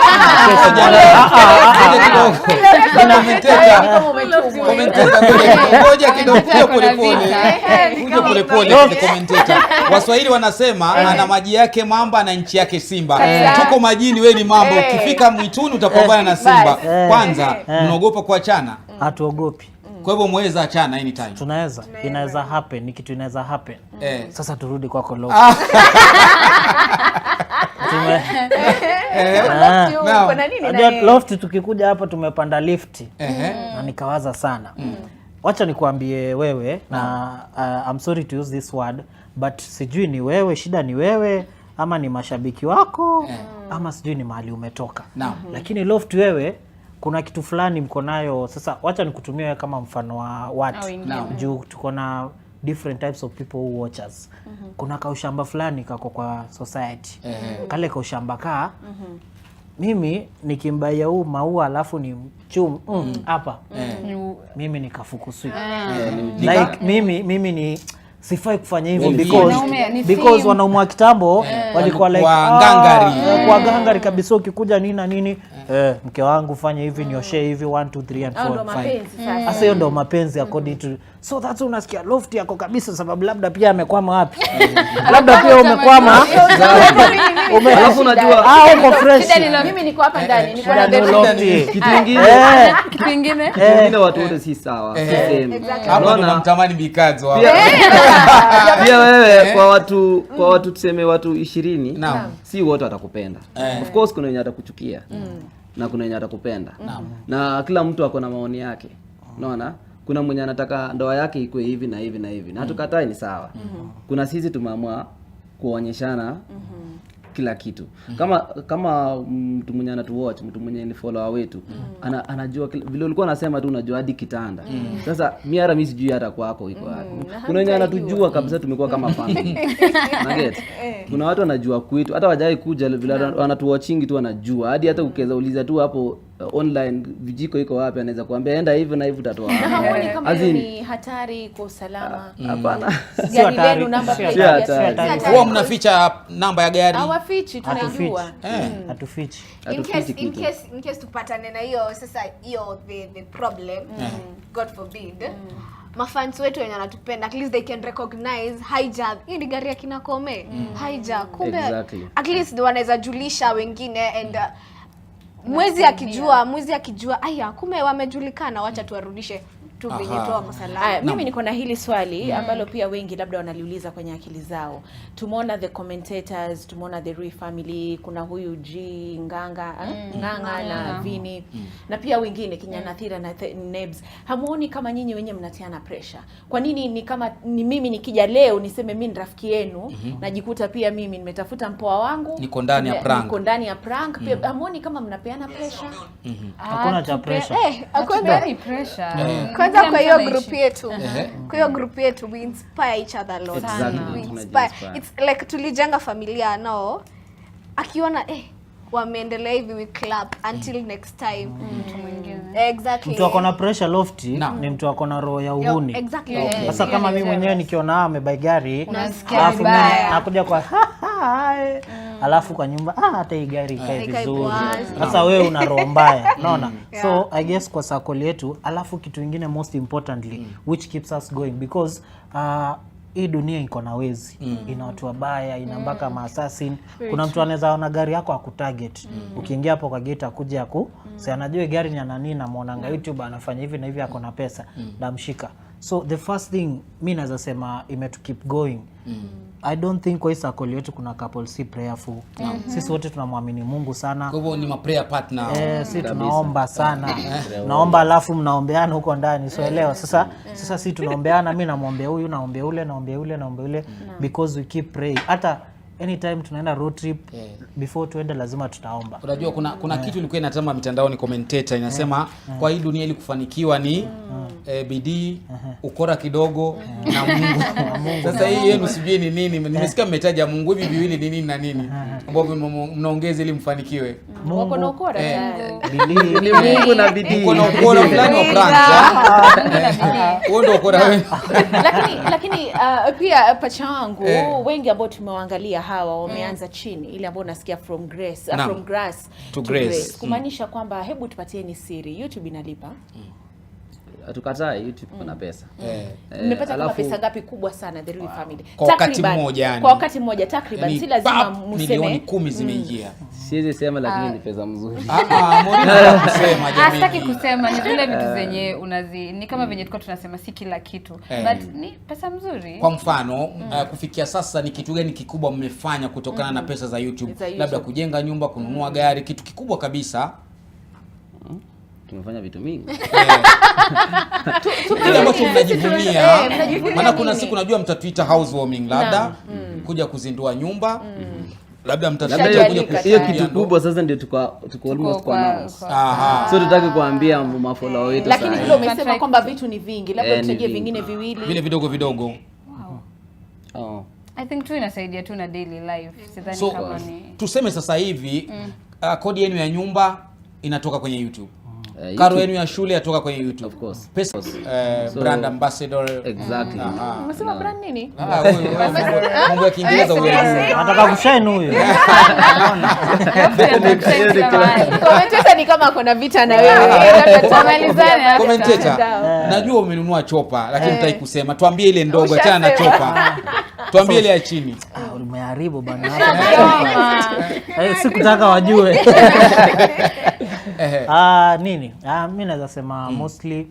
ngoja kidogo polepole commentator. Waswahili wanasema ana maji yake mamba na nchi yake simba. Tuko majini, wewe ni mamba. Ukifika mwituni utapambana na simba. Kwanza mnaogopa kuachana? Hatuogopi. Kwa hivyo mweza achana anytime. Tunaweza. Inaweza happen, ni kitu inaweza happen. Sasa turudi kwako leo. Loft tukikuja hapa tumepanda lift na nikawaza sana. Wacha nikuambie wewe na I'm sorry to use this word but sijui ni wewe, shida ni wewe ama ni mashabiki wako ama sijui ni mahali umetoka. Lakini Loft wewe kuna kitu fulani mko nayo. Sasa wacha nikutumie kama mfano wa watu. Juu tuko na different types of people who watch us. Kuna kaushamba fulani kako kwa society. Kale kaushamba mimi nikimbaia huu maua alafu ni chum hapa. Mimi nikafukuswi. Like mimi ni sifai kufanya hivyo because wanaume wa kitambo walikuwa like kwa gangari kabisa, ukikuja nini na nini mke wangu fanya hivi, nioshe hivi 1 2 3 and 4 5. Sasa hiyo ndo mapenzi according to, so that's unasikia Lofty yako kabisa, sababu labda pia amekwama wapi. Labda pia umekwama Alafu unajua uko fresh. Mimi niko hapa ndani, niko na kitu kingine watu wote si sawa. Si same. Hapo tunamtamani bikazo hapo. Pia wewe kwa watu tuseme watu 20, si wote watakupenda. Of course kuna wenye atakuchukia. Na kuna wenye atakupenda. Na kila mtu ako na maoni yake. Unaona? Kuna mwenye anataka ndoa yake ikuwe hivi na hivi na hivi. Na tukatai ni sawa. Kuna sisi tumeamua kuonyeshana kila kitu. Kama mtu mwenye anatuwatch, mtu mwenye ni follower wetu, anajua vile ulikuwa unasema tu unajua hadi kitanda. Sasa mimi sijui hata kwako iko wapi. Kuna wenye anatujua kabisa, tumekuwa kama family. Naget. Kuna watu wanajua kwetu, hata wajai kuja vile wanatuwatchingi tu wanajua. Hata ukiweza uliza tu hapo online vijiko iko wapi, anaweza kuambia enda hivi na hivi utatoa. Haoni kama ni hatari kwa usalama. Hapana. Si hatari. Huwa mnaficha namba ya gari? Hawafichi, tunajua. Hatufichi. In case tupatane na hiyo sasa hiyo the problem, God forbid. Mafans wetu wenye wanatupenda, at least they can recognize hijack. Hii ni gari ya kina Kome. Hijack. Kumbe at least wanaweza julisha wengine and mwezi akijua aya kumbe wamejulikana, wacha tuwarudishe tu venye tu wako salama. Mimi niko na hili swali ambalo pia wengi labda wanaliuliza kwenye akili zao. Tumeona the commentators, tumeona the Rui family, kuna huyu Nganga na Vini na pia wengine Kinyanathira na Nebs. Hamuoni kama nyinyi wenyewe mnatiana pressure? Kwa nini ni kama ni mimi nikija leo niseme mimi ni rafiki yenu, najikuta pia mimi nimetafuta mpoa wangu niko ndani ya prank. Pia hamuoni kama mnapeana pressure? Hakuna cha pressure. Hakuna pressure. Kwanza kwa hiyo group yetu we inspire each other a lot. We inspire. It's like tulijenga familia nao. Akiona wameendelea hivi we clap until next time. Mtu mwingine. Exactly. Mtu akona pressure lofty ni mtu akona roho ya uhuni. Exactly. Sasa kama mimi mwenyewe nikiona amebuy gari, alafu nakuja kwa alafu kwa nyumba hata hii gari ikae vizuri. Sasa wewe una roho mbaya, unaona? So I guess kwa circle yetu, alafu kitu kingine most importantly which keeps us going because hii dunia iko na wezi. Ina watu wabaya, ina mpaka maassassin. Kuna mtu anaweza ona gari yako akutarget. Ukiingia hapo kwa gate akuja si anajua gari ni nani na muonanga YouTube anafanya hivi na hivi ako na pesa, ndamshika. So the first thing mimi naweza sema to keep going. I don't think kwa circle yetu kuna couple si prayerful. Sisi wote tunamwamini Mungu sana. Kwa hivyo ni ma prayer partner. Sisi tunaomba sana. Naomba alafu mnaombeana huko ndani. So elewa sasa sisi tunaombeana, mimi namuombea huyu, naombea ule because we keep praying. Hata anytime tunaenda road trip before tuende lazima tutaomba. Unajua kuna kitu ilikuwa inatamba mitandaoni commentator inasema kwa hii dunia ili kufanikiwa ni bidii, ukora kidogo na Mungu. Sasa hii yenu sijui ni nini. Nimesikia mmetaja Mungu, hivi viwili ni nini na nini ambavyo mnaongeza ili mfanikiwe? Mungu na ukora bidii. Ni Mungu na bidii. Uko na ukora fulani wa prank. Huo ndio ukora wewe. Lakini pia pacha wangu wengi ambao tumewaangalia hawa wameanza chini, ile ambao nasikia from grass to grace. Kumaanisha kwamba hebu tupatieni siri, YouTube inalipa? Tukatai YouTube kuna pesa. Mmepata kama pesa ngapi kubwa sana the Rui family? Kwa wakati mmoja yani. Kwa wakati mmoja takriban, si lazima mseme milioni 10 zimeingia. Siwezi sema lakini ni pesa mzuri. Morina kusema jamii. Sitaki kusema ni zile vitu zenye ni kama venye tulikuwa tunasema si kila kitu. But ni pesa mzuri. Kwa mfano, kufikia sasa ni kitu gani kikubwa mmefanya kutokana na pesa za YouTube? Labda kujenga nyumba, kununua gari, kitu kikubwa kabisa. Tumefanya vitu mingi. Kile ambacho mnajivunia. Maana kuna siku najua mtatuita housewarming labda kuja kuzindua nyumba. Labda mtatuita kuja hiyo kitu kubwa sasa ndio tuko almost kwa announce. So tutaki kuambia mafollower wetu sasa. Lakini ndio umesema kwamba vitu ni vingi, labda tutajie vingine viwili. Vile vidogo. I think tu inasaidia tu na daily life. Sidhani kama ni tuseme sasa hivi kodi yenu ya nyumba inatoka kwenye YouTube. Karo yenu ya shule yatoka kwenye YouTube. Of course. Pesa brand ambassador. Exactly. Unasema brand nini? Mambo ya Kiingereza huyo. Nataka kushine huyo. Commentator ni kama kuna vita na wewe. Tumalizane. Commentator. Najua umenunua chopa lakini nitaki kusema. Tuambie ile ndogo achana na chopa. Tuambie ile ya chini. Umeharibu bana. Sikutaka wajue. Nini? Mimi naweza sema mostly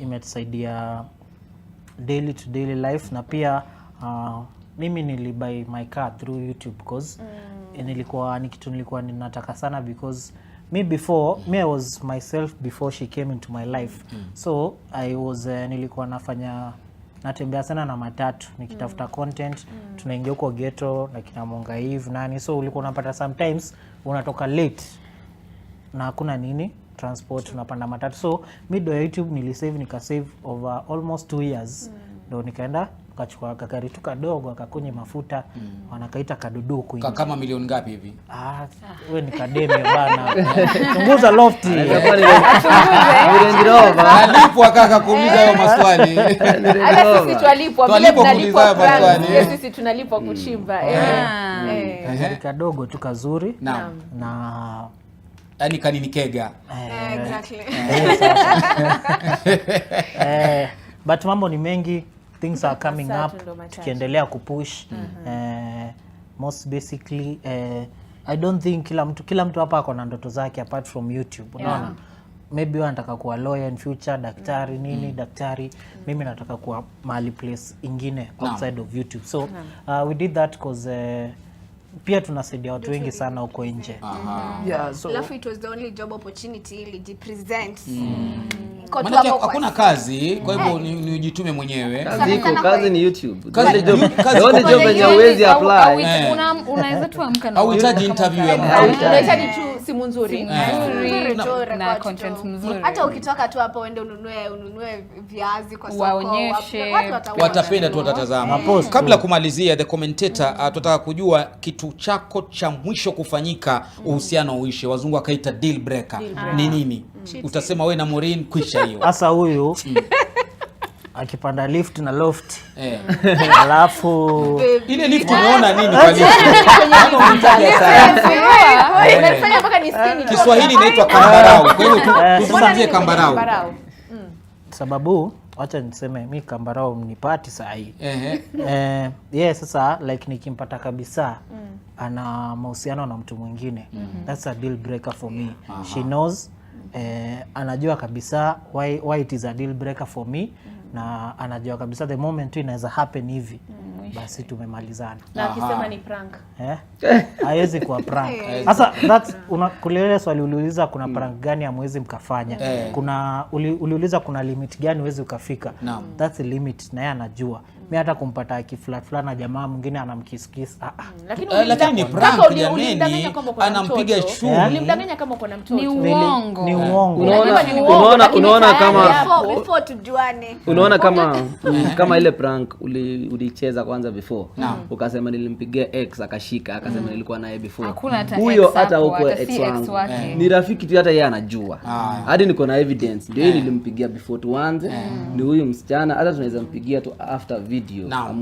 imetusaidia daily to daily life, na pia mimi nilibuy my car through YouTube because nilikuwa ninataka sana, because me I was myself before she came into my life. So I was nilikuwa natembea sana na matatu nikitafuta content, tunaingia huko ghetto na kina Monga hivi nani, so ulikuwa unapata sometimes unatoka late na hakuna nini transport, unapanda matatu. So mido ya YouTube nikasave over almost 2 years. Ndio nikaenda kachukua kakari tu kadogo akakunye mafuta, wanakaita kadudu kuingia. Kama milioni ngapi hivi? Wewe ni kademi bana. Chunguza lofti. Alipwa kaka kuuliza hayo maswali. Hata sisi twalipwa vile tunalipwa maswali. Sisi tunalipwa kuchimba. Kadogo tu kazuri. Na yani kanini kega. Exactly. But mambo ni mengi, things are coming up, tukiendelea kupush. Most basically I don't think kila mtu hapa ako na ndoto zake apart from YouTube, unaona. Maybe wewe unataka kuwa lawyer in future, daktari daktari. Mimi nataka kuwa mahali place ingine outside of YouTube. So we did that because pia tunasaidia watu wengi sana huko nje. So it was the only job opportunity ili present. Hakuna kazi, kwa hivyo ni ujitume mwenyewe. Kazi ni YouTube. Kazi job yenye huwezi apply. Unaweza tu amka na au uhitaji interview ya unahitaji tu simu nzuri na content mzuri. Hata ukitoka tu hapo uende ununue viazi kwa soko, waonyeshe, watapenda tu, watatazama. Kabla kumalizia, the commentator tunataka kujua kitu chako cha mwisho kufanyika uhusiano uishe, wazungu akaita deal breaker. Ni nini? Utasema wewe na Maureen kwisha hiyo. Sasa huyu akipanda lift na loft. Alafu ile lift unaona nini kwa lift? Unafanya mpaka nisikie. Kiswahili inaitwa kambarau. Kwa hiyo tuzungumzie kambarau. Sababu acha niseme mimi kambarau mnipati saa hii. Sasa like nikimpata kabisa ana mahusiano na mtu mwingine, that's a deal breaker for me. She knows, anajua kabisa why it is a deal breaker for me, na anajua kabisa the moment inaweza happen hivi, basi tumemalizana. Na akisema ni prank, haiwezi kuwa prank. Sasa that's kulele swali uliuliza kuna prank gani hamwezi mkafanya. Kuna uliuliza kuna limit gani huwezi ukafika. That's the limit, na yeye anajua. Mimi hata kumpata akiflat na jamaa mwingine anamkiss. Lakini ni prank jamani, anampiga shule. Ulimdanganya kama uko na mtoto. Ni uongo. Ni uongo. Unaona kama before tujuane. Unaona kama ile prank ulicheza kwanza before. Ukasema nilimpigia ex akashika, akasema nilikuwa naye before. Huyo hata huko ex wangu. Ni rafiki tu, hata yeye anajua. Hadi niko na evidence. Ndio nilimpigia before tuanze. Ni huyu msichana, hata tunaweza mpigia tu after video.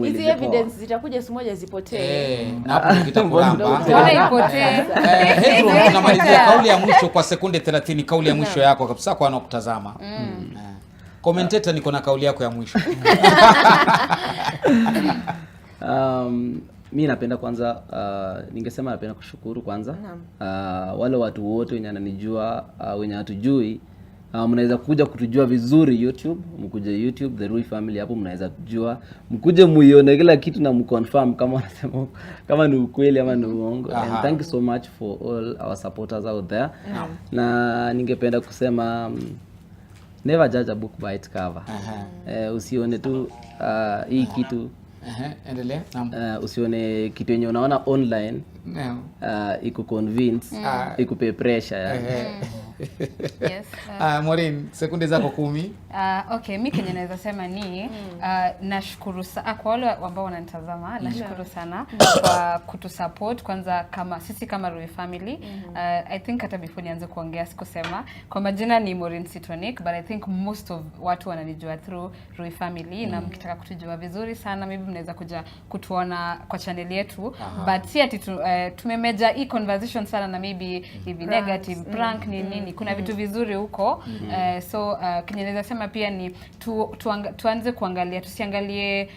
Hizi evidence zitakuja siku moja zipotee. Na hapo kitakulamba. Wala ipotee. Tunamalizia kauli ya mwisho kwa sekunde 30, kauli ya mwisho yako kabisa kwa wanakutazama. Commentator, niko na kauli yako ya mwisho. Mimi napenda kwanza ningesema napenda kushukuru kwanza wale watu wote wenye wananijua, wenye hatujui. Mnaweza kuja kutujua vizuri YouTube, mkuje YouTube The Rui Family, hapo mnaweza kujua, mkuje muione kila kitu na mconfirm kama wanasema kama ni ukweli ama ni uongo. And thank you so much for all our supporters out there. Na ningependa kusema never judge a book by its cover. Usione tu hii kitu. Endelea. Usione kitu yenye unaona online iku convince, ikupe pressure. Yes. Maureen, sekunde zako 10. Okay, mimi kenye naweza sema ni nashukuru sana kwa wale ambao wananitazama. Nashukuru sana kwa kutusupport kwanza, kama sisi kama Rui Family. I think hata before nianze kuongea sikusema kwa majina ni Maureen Sitonic, but I think most of watu wananijua through Rui Family. Na mkitaka kutujua vizuri sana, maybe mnaweza kuja kutuona kwa channel yetu. But si ati tumemeja hii conversation sana na maybe hivi negative prank ni nini. Kuna vitu vizuri huko. So kenye naweza sema pia ni tuanze kuangalia, tusiangalie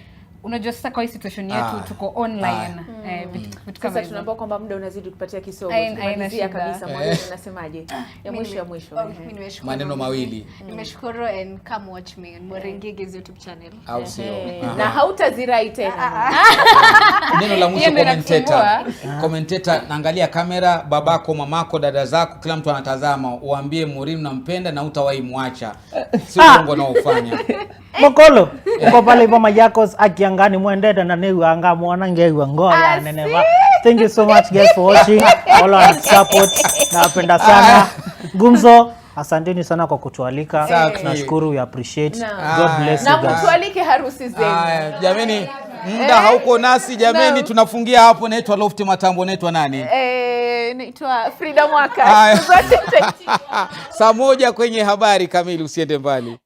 unajua sasa kwa hii situation yetu tuko online. Sasa tunaomba kwamba muda unazidi kupatia kisogo. Tumalizia kabisa mwalimu, unasemaje? Ya mwisho. Maneno mawili. Nimeshukuru and come watch me on Morengege's YouTube channel. Au sio? Na hautazirai tena. Neno la mwisho commentator, naangalia kamera, babako, mamako, dada zako, kila mtu anatazama, uambie Maureen unampenda na utawahi muacha. Sio uongo na ufanya. Mokolo, uko pale hivyo Majakos akiangani muendete na niwe anga muona ngewe ngoya neneva. Thank you so much guys for watching. All our support. Napenda sana. Gumzo, asanteni sana kwa kutualika. Tunashukuru, we appreciate. God bless you guys. Na mtualike harusi zenu. Jameni, muda hauko nasi jameni, tunafungia hapo. Naitwa Lofty Matambo, naitwa nani? Naitwa Frida Mwaka. Saa 1 kwenye habari kamili, usiende mbali.